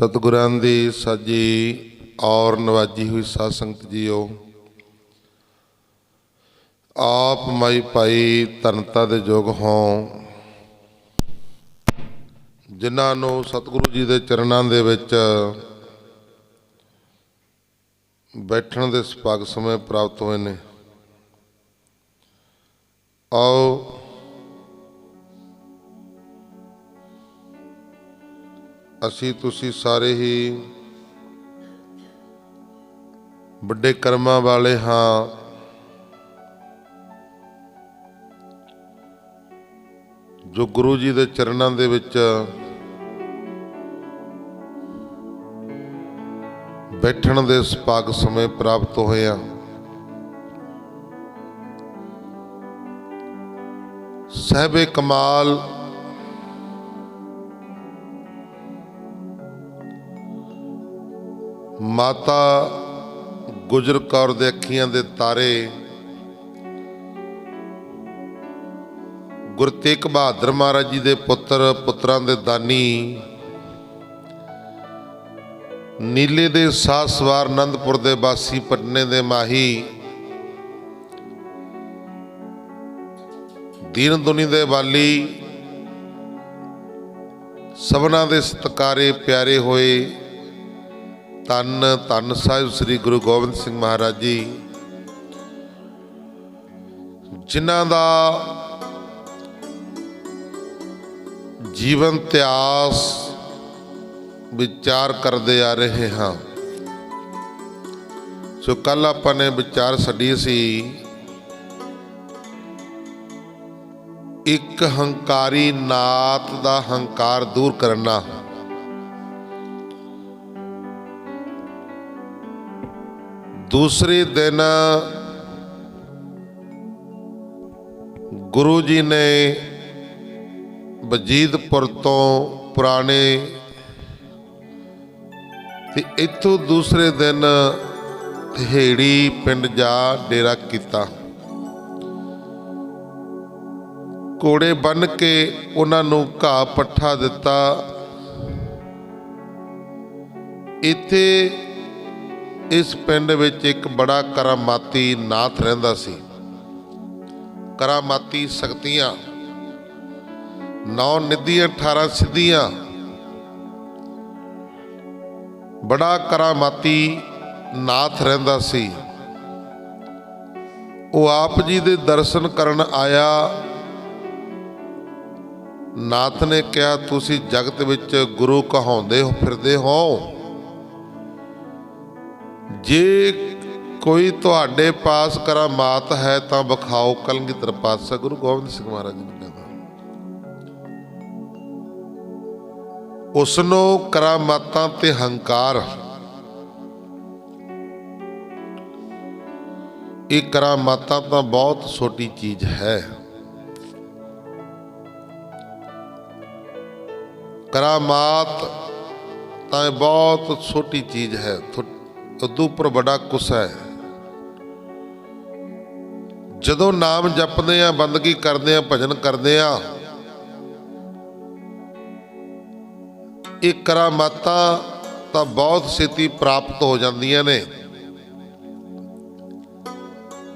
सतगुरां दी साजी और नवाजी हुई साध संगत जीओ, आप माई भाई धनता दे जोग हों, जिन्हां नूं सतगुरु जी दे चरनां दे विच बैठण दे सुभाग समय प्राप्त होए ने। आओ असी तुसी सारे ही बड़े कर्मां वाले हाँ, जो गुरु जी दे चरनां दे विच बैठण दे सुभाग समय प्राप्त होए आ। साहिबे कमाल माता गुजर कौर दे अखियां दे तारे, गुरु तेग बहादुर महाराज जी दे पुत्र पुत्रां दे दानी, नीले दे साह सवार आनंदपुर दे वासी पटने दे माही, दीन दुनी दे वाली, सबना दे सत्कारे प्यारे होए धन धन साहिब श्री गुरु गोबिंद सिंह महाराज जी, जिन्हां दा जीवन इतिहास विचार करते आ रहे हाँ। सो कल आपां ने विचार छड्डी सी एक हंकारी नात दा हंकार दूर करना। दूसरे दिन गुरु जी ने बजीदपुर तो पुराने ते इत्थों दूसरे दिन तिहेड़ी पिंड जा डेरा किता। घोड़े बन के उन्हां नूं घाह पट्ठा दिता। इत्थे इस पिंड विच एक बड़ा करामाती नाथ रहिंदा सी। करामाती शक्तियां 9 निधियां 18 सिद्धियां, बड़ा करामाती नाथ रहिंदा सी। वो आप जी दे दर्शन करन आया। नाथ ने कहा, तुसी जगत विच गुरु कहाउंदे हो फिरदे हो, जे कोई तुहाडे पास करामात है तो विखाओ। कलगीधर पातशाह गुरु गोबिंद सिंह महाराज जी ने कहा, उसनों करामातां ते हंकार, ये करामातां तो बहुत छोटी चीज है। करामात तो बहुत छोटी चीज है, उदों पर बड़ा कुछ है। जदों नाम जपदे आ, बंदगी करदे आ, भजन करदे आ, ये करामातां तां बहुत छेती प्राप्त हो जांदियां ने।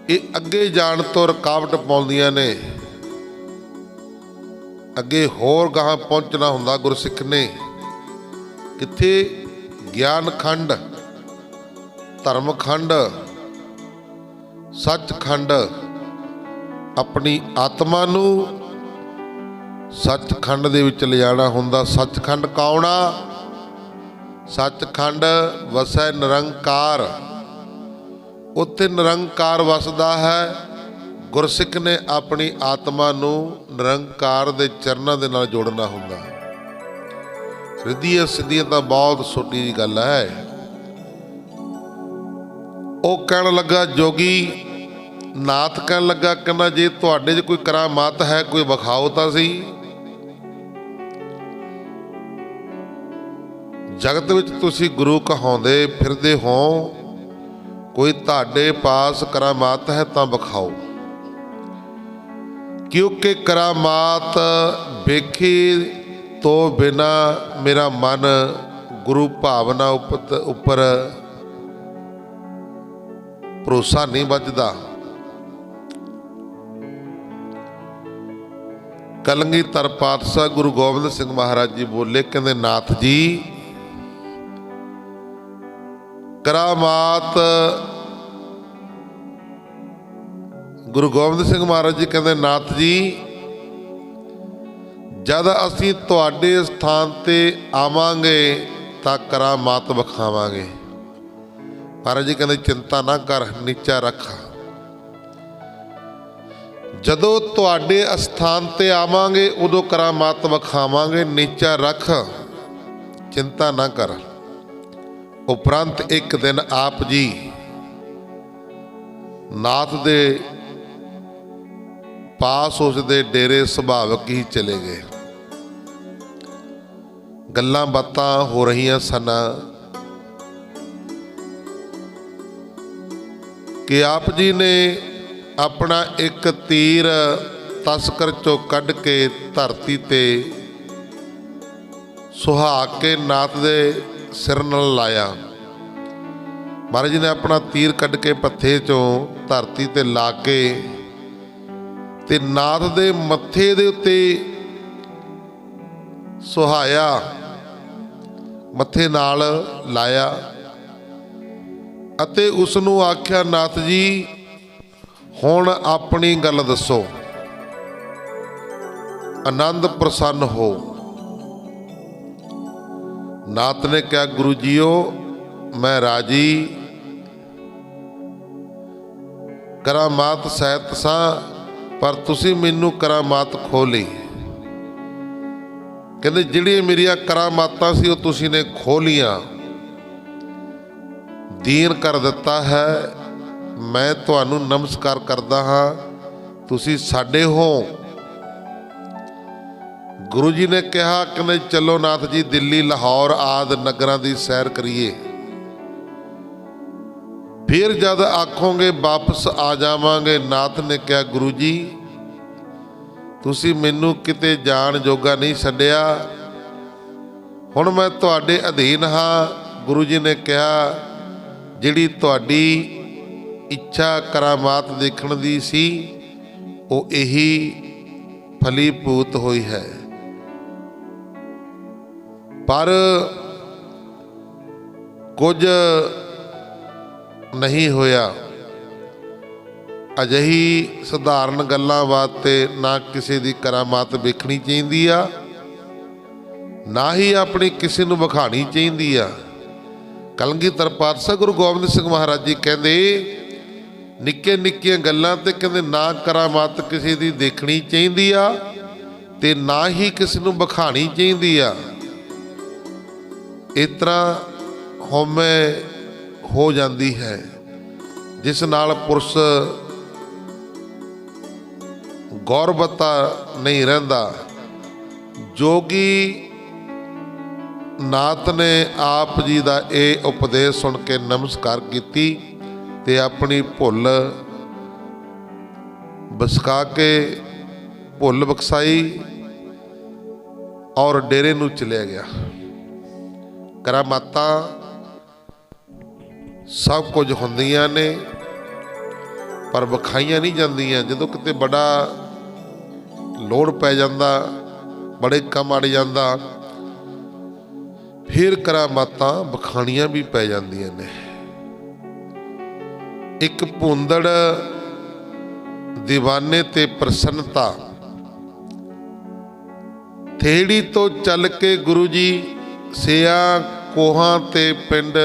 ये अगे जाण तो रुकावट पाउंदियां ने। अगे होर गाह पहुंचना हुंदा गुरसिख ने। किथे ज्ञान खंड, धर्म खंड, सचखंड, अपनी आत्मा नूं सचखंड दे विच ले जाना हुंदा। सचखंड कौन आ? सचखंड वसै निरंकार। उत्थे निरंकार वसदा है। गुरसिख ने अपनी आत्मा नूं निरंकार दे चरनां दे नाल जोड़ना हुंदा। रिद्धियां सिद्धियां तां बहुत छोटी जी गल है। वो कहन लगा, जोगी नाथ कहन लगा, कहना जे तुहाडे च कोई करामात है कोई विखाओ तां सी। जगत विच तुसी गुरु कहाउंदे फिरदे हो, कोई तुहाडे पास करामात है तां विखाओ। क्योंकि करामात वेखे तो बिना मेरा मन ਗੁਰੂ ਭਾਵਨਾ ਉੱਪਰ ਭਰੋਸਾ ਨਹੀਂ ਵੱਜਦਾ। ਕਲਗੀਧਰ ਪਾਤਸ਼ਾਹ ਗੁਰੂ ਗੋਬਿੰਦ ਸਿੰਘ ਮਹਾਰਾਜ ਜੀ ਬੋਲੇ, ਕਹਿੰਦੇ ਨਾਥ ਜੀ ਕਰਾਮਾਤ, ਗੁਰੂ ਗੋਬਿੰਦ ਸਿੰਘ ਮਹਾਰਾਜ ਜੀ ਕਹਿੰਦੇ ਨਾਥ ਜੀ ਜਦ ਅਸੀਂ ਤੁਹਾਡੇ ਸਥਾਨ ਤੇ ਆਵਾਂਗੇ ਤਾਂ ਕਰਾਮਾਤ ਵਿਖਾਵਾਂਗੇ। ਮਹਾਰਾਜ ਜੀ ਕਹਿੰਦੇ ਚਿੰਤਾ ਨਾ ਕਰ, ਨੀਚਾ ਰੱਖ। ਜਦੋਂ ਤੁਹਾਡੇ ਅਸਥਾਨ ਤੇ ਆਵਾਂਗੇ ਉਦੋਂ ਕਰਾਮਾਤ ਵਿਖਾਵਾਂਗੇ, ਨੀਚਾ ਰੱਖ, ਚਿੰਤਾ ਨਾ ਕਰ। ਉਪਰੰਤ ਇੱਕ ਦਿਨ ਆਪ ਜੀ ਨਾਥ ਦੇ ਪਾਸ ਉਸ ਦੇ ਡੇਰੇ ਸੁਭਾਵਕ ਹੀ ਚਲੇ ਗਏ। ਗੱਲਾਂ ਬਾਤਾਂ ਹੋ ਰਹੀਆਂ ਸਨ ਕਿ ਆਪ ਜੀ ਨੇ ਆਪਣਾ ਇੱਕ ਤੀਰ ਤਸਕਰ ਚੋਂ ਕੱਢ ਕੇ ਧਰਤੀ ਤੇ ਸੁਹਾਗ ਕੇ ਨਾਥ ਦੇ ਸਿਰ ਨਾਲ ਲਾਇਆ। ਮਹਾਰਾਜ ਜੀ ਨੇ ਆਪਣਾ ਤੀਰ ਕੱਢ ਕੇ ਪੱਥੇ ਚੋਂ ਧਰਤੀ ਤੇ ਲਾ ਕੇ ਤੇ ਨਾਥ ਦੇ ਮੱਥੇ ਦੇ ਉੱਤੇ ਸੁਹਾਇਆ, ਮੱਥੇ ਨਾਲ ਲਾਇਆ ਅਤੇ ਉਸ ਨੂੰ ਆਖਿਆ, ਨਾਥ ਜੀ ਹੁਣ ਆਪਣੀ ਗੱਲ ਦੱਸੋ, ਆਨੰਦ ਪ੍ਰਸੰਨ ਹੋ। ਨਾਥ ਨੇ ਕਿਹਾ, ਗੁਰੂ ਜੀਓ ਮੈਂ ਰਾਜੀ ਕਰਾਮਾਤ ਸਹਿਤ ਸਾਂ, ਪਰ ਤੁਸੀਂ ਮੈਨੂੰ ਕਰਾਮਾਤ ਖੋਲੀ। ਕਹਿੰਦੇ ਜਿਹੜੀਆਂ ਮੇਰੀਆਂ ਕਰਾਮਾਤਾਂ ਸੀ ਉਹ ਤੁਸੀਂ ਨੇ ਖੋਲੀਆਂ, ਦੀਨ ਕਰ ਦਿੱਤਾ ਹੈ। ਮੈਂ ਤੁਹਾਨੂੰ ਨਮਸਕਾਰ ਕਰਦਾ ਹਾਂ, ਤੁਸੀਂ ਸਾਡੇ ਹੋ। ਗੁਰੂ ਜੀ ਨੇ ਕਿਹਾ, ਕਹਿੰਦੇ ਚਲੋ ਨਾਥ ਜੀ ਦਿੱਲੀ, ਲਾਹੌਰ ਆਦਿ ਨਗਰਾਂ ਦੀ ਸੈਰ ਕਰੀਏ, ਫਿਰ ਜਦ ਆਖੋਗੇ ਵਾਪਸ ਆ ਜਾਵਾਂਗੇ। ਨਾਥ ਨੇ ਕਿਹਾ, ਗੁਰੂ ਜੀ ਤੁਸੀਂ ਮੈਨੂੰ ਕਿਤੇ ਜਾਣ ਜੋਗਾ ਨਹੀਂ ਛੱਡਿਆ, ਹੁਣ ਮੈਂ ਤੁਹਾਡੇ ਅਧੀਨ ਹਾਂ। ਗੁਰੂ ਜੀ ਨੇ ਕਿਹਾ, ਜਿਹੜੀ ਤੁਹਾਡੀ ਇੱਛਾ ਕਰਾਮਾਤ ਦੇਖਣ ਦੀ ਸੀ ਉਹ ਇਹੀ ਫਲੀਭੂਤ ਹੋਈ ਹੈ, ਪਰ ਕੁਝ ਨਹੀਂ ਹੋਇਆ। ਅਜਿਹੀ ਸਧਾਰਨ ਗੱਲਾਂ ਵਾਸਤੇ ਨਾ ਕਿਸੇ ਦੀ ਕਰਾਮਾਤ ਵੇਖਣੀ ਚਾਹੀਦੀ ਆ, ਨਾ ਹੀ ਆਪਣੀ ਕਿਸੇ ਨੂੰ ਵਿਖਾਣੀ ਚਾਹੀਦੀ ਆ। ਕਲਗੀਧਰ ਪਾਤਸ਼ਾਹ ਗੁਰੂ ਗੋਬਿੰਦ ਸਿੰਘ ਮਹਾਰਾਜ ਜੀ ਕਹਿੰਦੇ ਨਿੱਕੇ ਨਿੱਕੀਆਂ ਗੱਲਾਂ ਤੇ ਕਹਿੰਦੇ ਨਾ ਕਰਾਮਾਤ ਕਿਸੇ ਦੀ ਦੇਖਣੀ ਚਾਹੀਦੀ ਆ ਤੇ ਨਾ ਹੀ ਕਿਸੇ ਨੂੰ ਵਿਖਾਣੀ ਚਾਹੀਦੀ ਆ। ਇਸ ਤਰ੍ਹਾਂ ਹਉਮੈ ਹੋ ਜਾਂਦੀ ਹੈ, ਜਿਸ ਨਾਲ ਪੁਰਸ਼ ਗੌਰਵਤਾ ਨਹੀਂ ਰਹਿੰਦਾ। ਜੋਗੀ ਨਾਥ ਨੇ ਆਪ ਜੀ ਦਾ ਇਹ ਉਪਦੇਸ਼ ਸੁਣ ਕੇ ਨਮਸਕਾਰ ਕੀਤੀ ਤੇ ਆਪਣੀ ਭੁੱਲ ਬਸਕਾ ਕੇ ਭੁੱਲ ਬਖਸ਼ਾਈ ਔਰ ਡੇਰੇ ਨੂੰ ਚਲਿਆ ਗਿਆ। ਕਰਾਮਾਤਾਂ ਸਭ ਕੁਝ ਹੁੰਦੀਆਂ ਨੇ ਪਰ ਵਿਖਾਈਆਂ ਨਹੀਂ ਜਾਂਦੀਆਂ। ਜਦੋਂ ਕਿਤੇ ਬੜਾ ਲੋੜ ਪੈ ਜਾਂਦਾ, ਬੜੇ ਕੰਮ ਅੜ ਜਾਂਦਾ, ਫਿਰ ਕਰਾਮਾਤਾਂ ਵਿਖਾਣੀਆਂ ਵੀ ਪੈ ਜਾਂਦੀਆਂ ਨੇ। ਇੱਕ ਭੁੰਦੜ ਦੀਵਾਨੇ ਤੇ ਪ੍ਰਸੰਨਤਾ। ਥੇੜੀ ਤੋਂ ਚੱਲ ਕੇ ਗੁਰੂ ਜੀ ਸਿਆ ਕੋਹਾਂ ਤੇ ਪਿੰਡ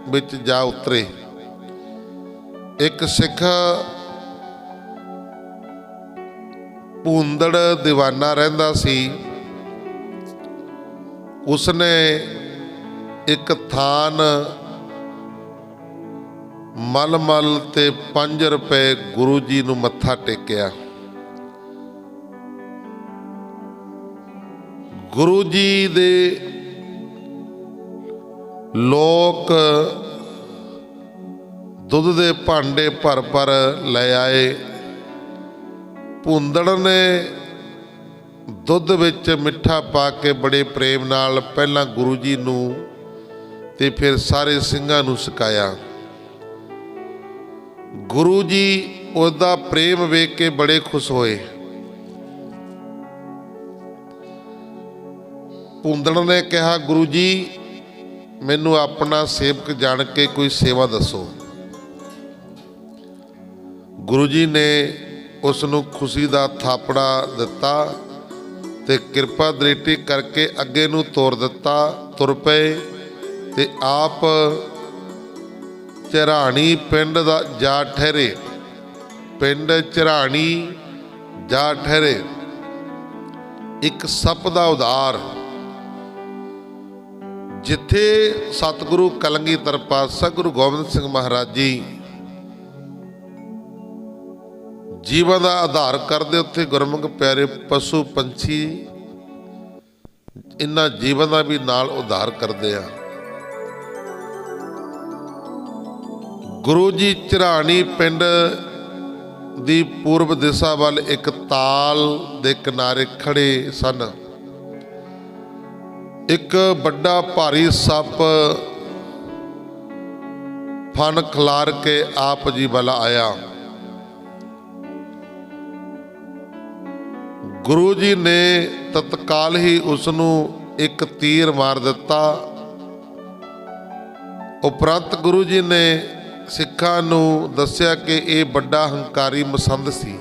ਵਿੱਚ ਜਾ ਉਤਰੇ। ਇੱਕ ਸਿੱਖ ਭੁੰਦੜ ਦੀਵਾਨਾ ਰਹਿੰਦਾ ਸੀ। ਉਸਨੇ ਇੱਕ ਥਾਨ ਮਲਮਲ ਤੇ 5 ਰੁਪਏ ਗੁਰੂ ਜੀ ਨੂੰ ਮੱਥਾ ਟੇਕਿਆ। ਗੁਰੂ ਜੀ ਦੇ ਲੋਕ ਦੁੱਧ ਦੇ ਭਾਂਡੇ ਭਰ ਭਰ ਲੈ ਆਏ। ਭੁੰਦੜ ਨੇ ਦੁੱਧ ਵਿੱਚ ਮਿੱਠਾ ਪਾ ਕੇ ਬੜੇ ਪ੍ਰੇਮ ਨਾਲ ਪਹਿਲਾਂ ਗੁਰੂ ਜੀ ਨੂੰ ਤੇ ਫਿਰ ਸਾਰੇ ਸਿੰਘਾਂ ਨੂੰ ਸਿਖਾਇਆ। ਗੁਰੂ ਜੀ ਉਹਦਾ ਪ੍ਰੇਮ ਵੇਖ ਕੇ ਬੜੇ ਖੁਸ਼ ਹੋਏ। ਭੂੰਦੜ ਨੇ ਕਿਹਾ, ਗੁਰੂ ਜੀ ਮੈਨੂੰ ਆਪਣਾ ਸੇਵਕ ਜਾਣ ਕੇ ਕੋਈ ਸੇਵਾ ਦੱਸੋ। ਗੁਰੂ ਜੀ ਨੇ ਉਸ ਨੂੰ ਖੁਸ਼ੀ ਦਾ ਥਾਪੜਾ ਦਿੱਤਾ ਤੇ ਕਿਰਪਾ ਦ੍ਰਿਸ਼ਟੀ ਕਰਕੇ ਅੱਗੇ ਨੂੰ ਤੋਰ ਦਿੱਤਾ। ਤੁਰ ਪਏ ਤੇ ਆਪ ਝਰਾਣੀ ਪਿੰਡ ਦਾ ਜਾ ਠਹਿਰੇ। ਪਿੰਡ ਝਰਾਣੀ ਜਾ ਠਹਿਰੇ। ਇੱਕ ਸੱਪ ਦਾ ਉਦਾਰ, ਜਿੱਥੇ ਸਤਿਗੁਰੂ ਕਲਗੀਧਰ ਪਾਤਸ਼ਾਹ ਗੁਰੂ ਗੋਬਿੰਦ ਸਿੰਘ ਮਹਾਰਾਜ ਜੀ ਜੀਵਨ ਦਾ ਆਧਾਰ ਕਰਦੇ, ਉੱਥੇ ਗੁਰਮੁਖ ਪਿਆਰੇ ਪਸ਼ੂ ਪੰਛੀ ਇਹਨਾਂ ਜੀਵਨ ਦਾ ਵੀ ਨਾਲ ਉਧਾਰ ਕਰਦੇ ਆ। ਗੁਰੂ ਜੀ ਝਰਾਣੀ ਪਿੰਡ ਦੀ ਪੂਰਬ ਦਿਸ਼ਾ ਵੱਲ ਇੱਕ ਤਾਲ ਦੇ ਕਿਨਾਰੇ ਖੜੇ ਸਨ। ਇੱਕ ਵੱਡਾ ਭਾਰੀ ਸੱਪ ਫਣ ਖਿਲਾਰ ਕੇ ਆਪ ਜੀ ਵੱਲ ਆਇਆ। ਗੁਰੂ ਜੀ ਨੇ ਤਤਕਾਲ ਹੀ ਉਸ ਨੂੰ ਇੱਕ ਤੀਰ ਮਾਰ ਦਿੱਤਾ। ਉਪਰੰਤ ਗੁਰੂ ਜੀ ਨੇ ਸਿੱਖਾਂ ਨੂੰ ਦੱਸਿਆ ਕਿ ਇਹ ਵੱਡਾ ਹੰਕਾਰੀ ਮਸੰਦ ਸੀ।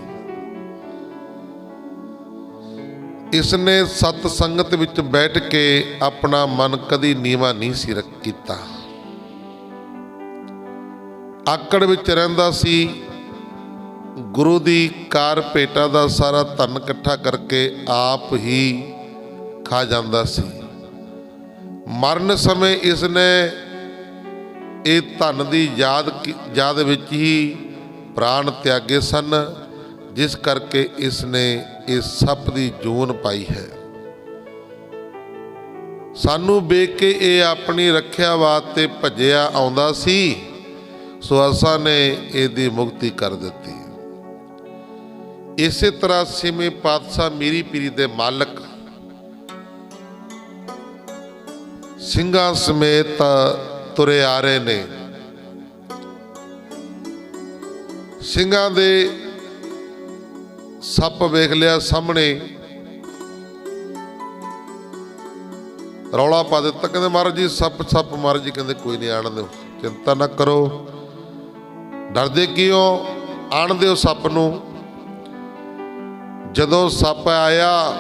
ਇਸ ਨੇ ਸਤ ਸੰਗਤ ਵਿੱਚ ਬੈਠ ਕੇ ਆਪਣਾ ਮਨ ਕਦੀ ਨੀਵਾਂ ਨਹੀਂ ਸੀ ਕੀਤਾ। ਆਕੜ ਵਿੱਚ ਰਹਿੰਦਾ ਸੀ। ਗੁਰੂ ਦੀ ਕਾਰ ਭੇਟਾ ਦਾ ਸਾਰਾ ਧਨ ਇਕੱਠਾ ਕਰਕੇ ਆਪ ਹੀ ਖਾ ਜਾਂਦਾ ਸੀ। ਮਰਨ ਸਮੇਂ ਇਸ ਨੇ ਇਹ ਧਨ ਦੀ ਯਾਦ ਵਿੱਚ ਹੀ ਪ੍ਰਾਣ ਤਿਆਗੇ ਸਨ, ਜਿਸ ਕਰਕੇ ਇਸ ਨੇ ਇਸ ਸੱਪ ਦੀ ਜੂਨ ਪਾਈ ਹੈ। ਸਾਨੂੰ ਵੇਖ ਕੇ ਇਹ ਆਪਣੀ ਰੱਖਿਆ ਵਾਸਤੇ ਭੱਜਿਆ ਆਉਂਦਾ ਸੀ, ਸੋ ਅਸਾਂ ਨੇ ਇਹਦੀ ਮੁਕਤੀ ਕਰ ਦਿੱਤੀ। ਇਸੇ ਤਰ੍ਹਾਂ ਛੇਵੇਂ ਪਾਤਸ਼ਾਹ ਮੀਰੀ ਪੀਰੀ ਦੇ ਮਾਲਕ ਸਿੰਘਾਂ ਸਮੇਤ ਤੁਰੇ ਆ ਰਹੇ ਨੇ। ਸਿੰਘਾਂ ਦੇ ਸੱਪ ਵੇਖ ਲਿਆ ਸਾਹਮਣੇ, ਰੌਲਾ ਪਾ ਦਿੱਤਾ। ਕਹਿੰਦੇ ਮਹਾਰਾਜ ਜੀ ਸੱਪ ਸੱਪ। ਮਹਾਰਾਜ ਜੀ ਕਹਿੰਦੇ ਕੋਈ ਨਹੀਂ, ਆਣ ਦਿਓ, ਚਿੰਤਾ ਨਾ ਕਰੋ, ਡਰਦੇ ਕਿਉਂ, ਆਣ ਦਿਓ ਸੱਪ ਨੂੰ। ਜਦੋਂ ਸੱਪ ਆਇਆ,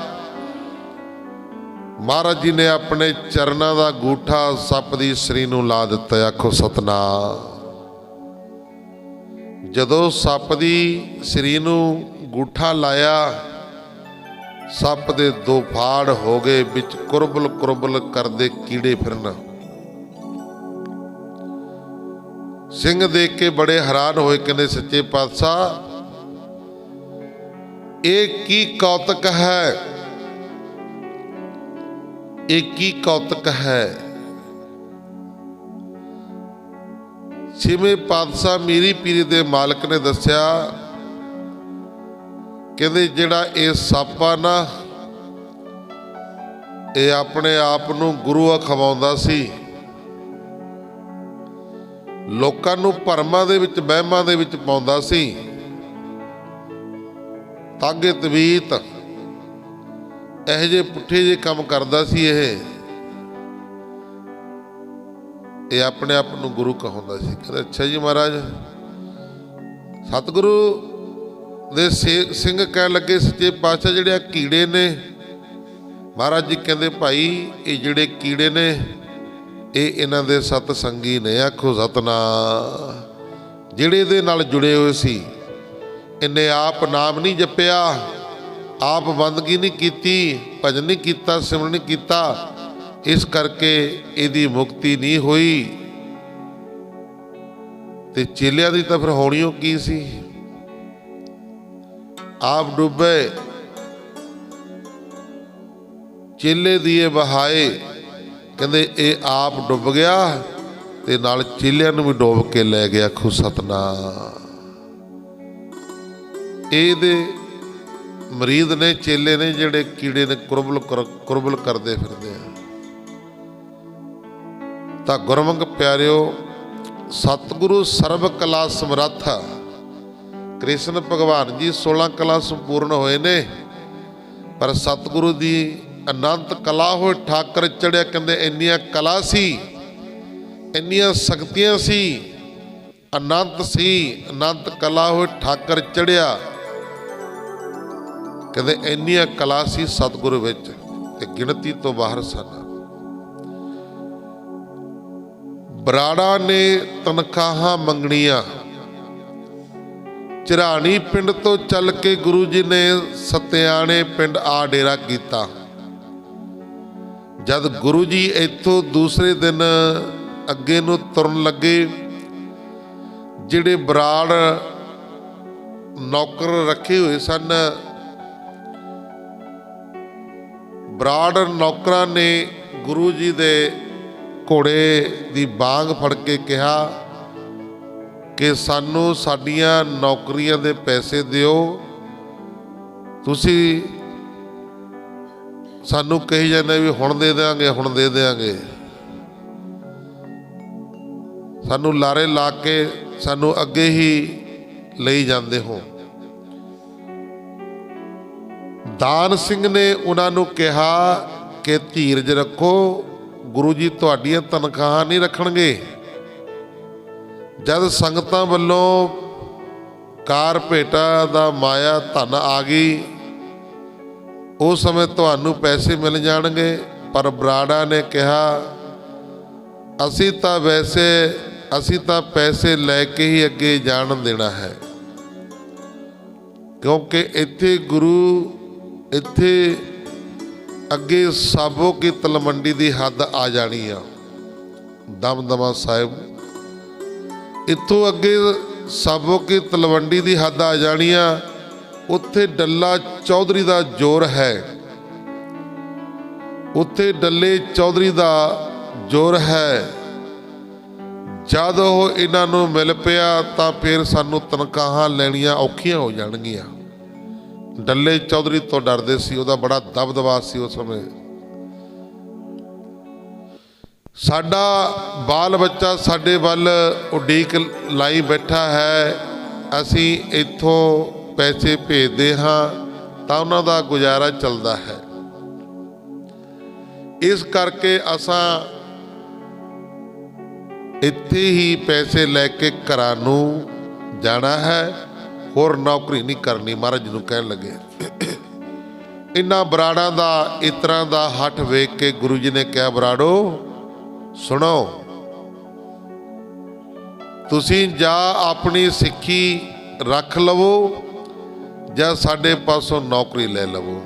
ਮਹਾਰਾਜ ਜੀ ਨੇ ਆਪਣੇ ਚਰਨਾਂ ਦਾ ਗੂਠਾ ਸੱਪ ਦੀ ਸਰੀ ਨੂੰ ਲਾ ਦਿੱਤਾ। ਆਖੋ ਸਤਨਾਮ। ਜਦੋਂ ਸੱਪ ਦੀ ਸਰੀ ਨੂੰ ਗੂਠਾ ਲਾਇਆ, ਸੱਪ ਦੇ ਦੋ ਫਾੜ ਹੋ ਗਏ, ਵਿੱਚ ਕੁਰਬਲ ਕੁਰਬਲ ਕਰਦੇ ਕੀੜੇ ਫਿਰਨ। ਸਿੰਘ ਦੇਖ ਕੇ ਬੜੇ ਹੈਰਾਨ ਹੋਏ। ਕਹਿੰਦੇ ਸੱਚੇ ਪਾਤਸ਼ਾਹ ਇਹ ਕੀ ਕੌਤਕ ਹੈ, ਇਹ ਕੀ ਕੌਤਕ ਹੈ। ਛੇਵੇਂ ਪਾਤਸ਼ਾਹ ਮੀਰੀ ਪੀਰੀ ਦੇ ਮਾਲਕ ਨੇ ਦੱਸਿਆ, ਕਹਿੰਦੇ ਜਿਹੜਾ ਇਹ ਸੱਪ ਆ ਨਾ, ਇਹ ਆਪਣੇ ਆਪ ਨੂੰ ਗੁਰੂ ਅਖਵਾਉਂਦਾ ਸੀ। ਲੋਕਾਂ ਨੂੰ ਭਰਮਾਂ ਦੇ ਵਿੱਚ ਵਹਿਮਾਂ ਦੇ ਵਿੱਚ ਪਾਉਂਦਾ ਸੀ। ਤਾਗੇ ਤਵੀਤ ਇਹੋ ਜਿਹੇ ਪੁੱਠੇ ਜਿਹੇ ਕੰਮ ਕਰਦਾ ਸੀ। ਇਹ ਆਪਣੇ ਆਪ ਨੂੰ ਗੁਰੂ ਕਹਾਉਂਦਾ ਸੀ। ਕਹਿੰਦੇ ਅੱਛਾ ਜੀ ਮਹਾਰਾਜ। ਸਤਿਗੁਰੂ ਦੇ ਸਿੰਘ ਕਹਿਣ ਲੱਗੇ ਸੱਚੇ ਪਾਤਸ਼ਾਹ ਜਿਹੜੇ ਆ ਕੀੜੇ ਨੇ। ਮਹਾਰਾਜ ਜੀ ਕਹਿੰਦੇ ਭਾਈ ਇਹ ਜਿਹੜੇ ਕੀੜੇ ਨੇ ਇਹ ਇਹਨਾਂ ਦੇ ਸਤ ਸੰਗੀ ਨੇ। ਆਖੋ ਸਤਨਾਮ। ਜਿਹੜੇ ਇਹਦੇ ਨਾਲ ਜੁੜੇ ਹੋਏ ਸੀ, ਇਹਨੇ ਆਪ ਨਾਮ ਨਹੀਂ ਜਪਿਆ, ਆਪ ਬੰਦਗੀ ਨਹੀਂ ਕੀਤੀ, ਭਜਨ ਨਹੀਂ ਕੀਤਾ, ਸਿਮਰਨ ਨਹੀਂ ਕੀਤਾ, ਇਸ ਕਰਕੇ ਇਹਦੀ ਮੁਕਤੀ ਨਹੀਂ ਹੋਈ। ਤੇ ਚੇਲਿਆਂ ਦੀ ਤਾਂ ਫਿਰ ਹੋਣੀ ਓ ਕੀ ਸੀ। ਆਪ ਡੁੱਬੇ, ਚੇਲੇ ਦੀਏ ਵਹਾਏ। ਕਹਿੰਦੇ ਇਹ ਆਪ ਡੁੱਬ ਗਿਆ ਤੇ ਨਾਲ ਚੇਲਿਆਂ ਨੂੰ ਵੀ ਡੋਬ ਕੇ ਲੈ ਗਿਆ। ਆਖੋ ਸਤਨਾਮ। ਇਹਦੇ ਮਰੀਦ ਨੇ, ਚੇਲੇ ਨੇ, ਜਿਹੜੇ ਕੀੜੇ ਨੇ ਕੁਰਬਲ ਕਰਦੇ ਫਿਰਦੇ ਆ। ਤਾਂ ਗੁਰਮੁਖ ਪਿਆਰਿਓ, ਸਤਿਗੁਰੂ ਸਰਬ ਕਲਾ ਸਮਰੱਥ ਕ੍ਰਿਸ਼ਨ ਭਗਵਾਨ ਜੀ 16 ਕਲਾ ਸੰਪੂਰਨ ਹੋਏ ਨੇ, ਪਰ ਸਤਿਗੁਰੂ ਦੀ ਅਨੰਤ ਕਲਾ ਹੋਏ ਠਾਕਰ ਚੜਿਆ। ਕਹਿੰਦੇ ਇੰਨੀਆਂ ਕਲਾ ਸੀ, ਇੰਨੀਆਂ ਸ਼ਕਤੀਆਂ ਸੀ, ਅਨੰਤ ਸੀ, ਅਨੰਤ ਕਲਾ ਹੋਏ ਠਾਕਰ ਚੜਿਆ। ਕਹਿੰਦੇ ਇੰਨੀਆਂ ਕਲਾ ਸੀ ਸਤਿਗੁਰੂ ਵਿੱਚ ਤੇ ਗਿਣਤੀ ਤੋਂ ਬਾਹਰ ਸਨ। ਬਰਾੜਾ ਨੇ ਤਨਖਾਹਾਂ ਮੰਗਣੀਆਂ, ਝਰਾਣੀ ਪਿੰਡ ਤੋਂ ਚੱਲ ਕੇ ਗੁਰੂ ਜੀ ਨੇ ਸਤਿਆਣੇ ਪਿੰਡ ਆ ਡੇਰਾ ਕੀਤਾ। ਜਦ ਗੁਰੂ ਜੀ ਇੱਥੋਂ ਦੂਸਰੇ ਦਿਨ ਅੱਗੇ ਨੂੰ ਤੁਰਨ ਲੱਗੇ, ਜਿਹੜੇ ਬਰਾੜ ਨੌਕਰ ਰੱਖੇ ਹੋਏ ਸਨ, ਬਰਾੜ ਨੌਕਰਾਂ ਨੇ ਗੁਰੂ ਜੀ ਦੇ ਘੋੜੇ ਦੀ ਬਾਂਗ ਫੜ ਕੇ ਕਿਹਾ ਕਿ ਸਾਨੂੰ ਸਾਡੀਆਂ ਨੌਕਰੀਆਂ ਦੇ ਪੈਸੇ ਦਿਓ। ਤੁਸੀਂ ਸਾਨੂੰ ਕਹੀ ਜਾਂਦੇ ਵੀ ਹੁਣ ਦੇ ਦਿਆਂਗੇ, ਹੁਣ ਦੇ ਦਿਆਂਗੇ। ਸਾਨੂੰ ਲਾਰੇ ਲਾ ਕੇ ਸਾਨੂੰ ਅੱਗੇ ਹੀ ਲਈ ਜਾਂਦੇ ਹੋ। ਦਾਨ ਸਿੰਘ ਨੇ ਉਹਨਾਂ ਨੂੰ ਕਿਹਾ ਕਿ ਧੀਰਜ ਰੱਖੋ, ਗੁਰੂ ਜੀ ਤੁਹਾਡੀਆਂ ਤਨਖਾਹਾਂ ਨਹੀਂ ਰੱਖਣਗੇ। ਜਦ ਸੰਗਤਾਂ ਵੱਲੋਂ ਕਾਰ ਭੇਟਾ ਦਾ ਮਾਇਆ ਧਨ ਆ ਗਈ, ਉਸ ਸਮੇਂ ਤੁਹਾਨੂੰ ਪੈਸੇ ਮਿਲ ਜਾਣਗੇ। ਪਰ ਬਰਾੜਾ ਨੇ ਕਿਹਾ ਅਸੀਂ ਤਾਂ ਪੈਸੇ ਲੈ ਕੇ ਹੀ ਅੱਗੇ ਜਾਣ ਦੇਣਾ ਹੈ, ਕਿਉਂਕਿ ਇੱਥੇ ਅੱਗੇ ਸਾਬੋ ਕੀ ਤਲਵੰਡੀ ਦੀ ਹੱਦ ਆ ਜਾਣੀ ਆ। ਦਮਦਮਾ ਸਾਹਿਬ ਇੱਥੋਂ ਅੱਗੇ ਸਾਬੋ ਕੀ ਤਲਵੰਡੀ ਦੀ ਹੱਦ ਆ ਜਾਣੀ ਆ। ਉੱਥੇ ਡੱਲਾ ਚੌਧਰੀ ਦਾ ਜ਼ੋਰ ਹੈ, ਉੱਥੇ ਡੱਲੇ ਚੌਧਰੀ ਦਾ ਜ਼ੋਰ ਹੈ। ਜਦ ਉਹ ਇਹਨਾਂ ਨੂੰ ਮਿਲ ਪਿਆ ਤਾਂ ਫਿਰ ਸਾਨੂੰ ਤਨਖਾਹਾਂ ਲੈਣੀਆਂ ਔਖੀਆਂ ਹੋ ਜਾਣਗੀਆਂ। ਡੱਲੇ ਚੌਧਰੀ ਤੋਂ ਡਰਦੇ ਸੀ, ਉਹਦਾ ਬੜਾ ਦਬਦਬਾ ਸੀ ਉਸ ਸਮੇਂ। ਸਾਡਾ ਬਾਲ ਬੱਚਾ ਸਾਡੇ ਵੱਲ ਉਡੀਕ ਲਾਈ ਬੈਠਾ ਹੈ, ਅਸੀਂ ਇੱਥੋਂ ਪੈਸੇ ਭੇਜਦੇ ਹਾਂ ਤਾਂ ਉਹਨਾਂ ਦਾ ਗੁਜ਼ਾਰਾ ਚੱਲਦਾ ਹੈ। ਇਸ ਕਰਕੇ ਅਸਾਂ ਇੱਥੇ ਹੀ ਪੈਸੇ ਲੈ ਕੇ ਘਰਾਂ ਨੂੰ ਜਾਣਾ ਹੈ, ਹੋਰ ਨੌਕਰੀ ਨਹੀਂ ਕਰਨੀ। ਮਹਾਰਾਜ ਨੂੰ ਕਹਿਣ ਲੱਗੇ। ਇਹਨਾਂ ਬਰਾੜਾਂ ਦਾ ਇਸ ਤਰ੍ਹਾਂ ਦਾ ਹੱਠ ਵੇਖ ਕੇ ਗੁਰੂ ਜੀ ਨੇ ਕਿਹਾ, ਬਰਾੜੋ ਸੁਣੋ, ਤੁਸੀਂ ਜਾਂ ਆਪਣੀ ਸਿੱਖੀ ਰੱਖ ਲਵੋ ਜਾਂ ਸਾਡੇ ਪਾਸੋਂ ਨੌਕਰੀ ਲੈ ਲਵੋ।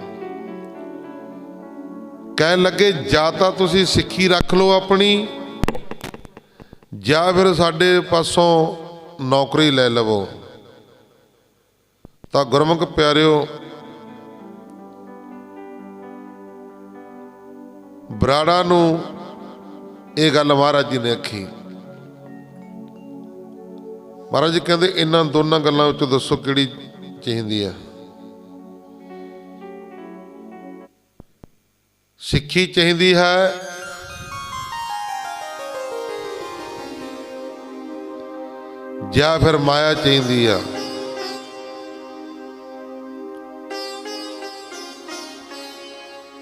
ਕਹਿਣ ਲੱਗੇ ਜਾਂ ਤਾਂ ਤੁਸੀਂ ਸਿੱਖੀ ਰੱਖ ਲਓ ਆਪਣੀ, ਜਾਂ ਫਿਰ ਸਾਡੇ ਪਾਸੋਂ ਨੌਕਰੀ ਲੈ ਲਵੋ। ਤਾਂ ਗੁਰਮੁਖ ਪਿਆਰਿਓ, ਬਰਾੜਾ ਨੂੰ ਇਹ ਗੱਲ ਮਹਾਰਾਜ ਜੀ ਨੇ ਆਖੀ। ਮਹਾਰਾਜ ਜੀ ਕਹਿੰਦੇ ਇਹਨਾਂ ਦੋਨਾਂ ਗੱਲਾਂ ਵਿੱਚੋਂ ਦੱਸੋ ਕਿਹੜੀ ਚਾਹੀਦੀ ਹੈ? ਸਿੱਖੀ ਚਾਹੀਦੀ ਹੈ ਜਾਂ ਫਿਰ ਮਾਇਆ ਚਾਹੀਦੀ ਆ?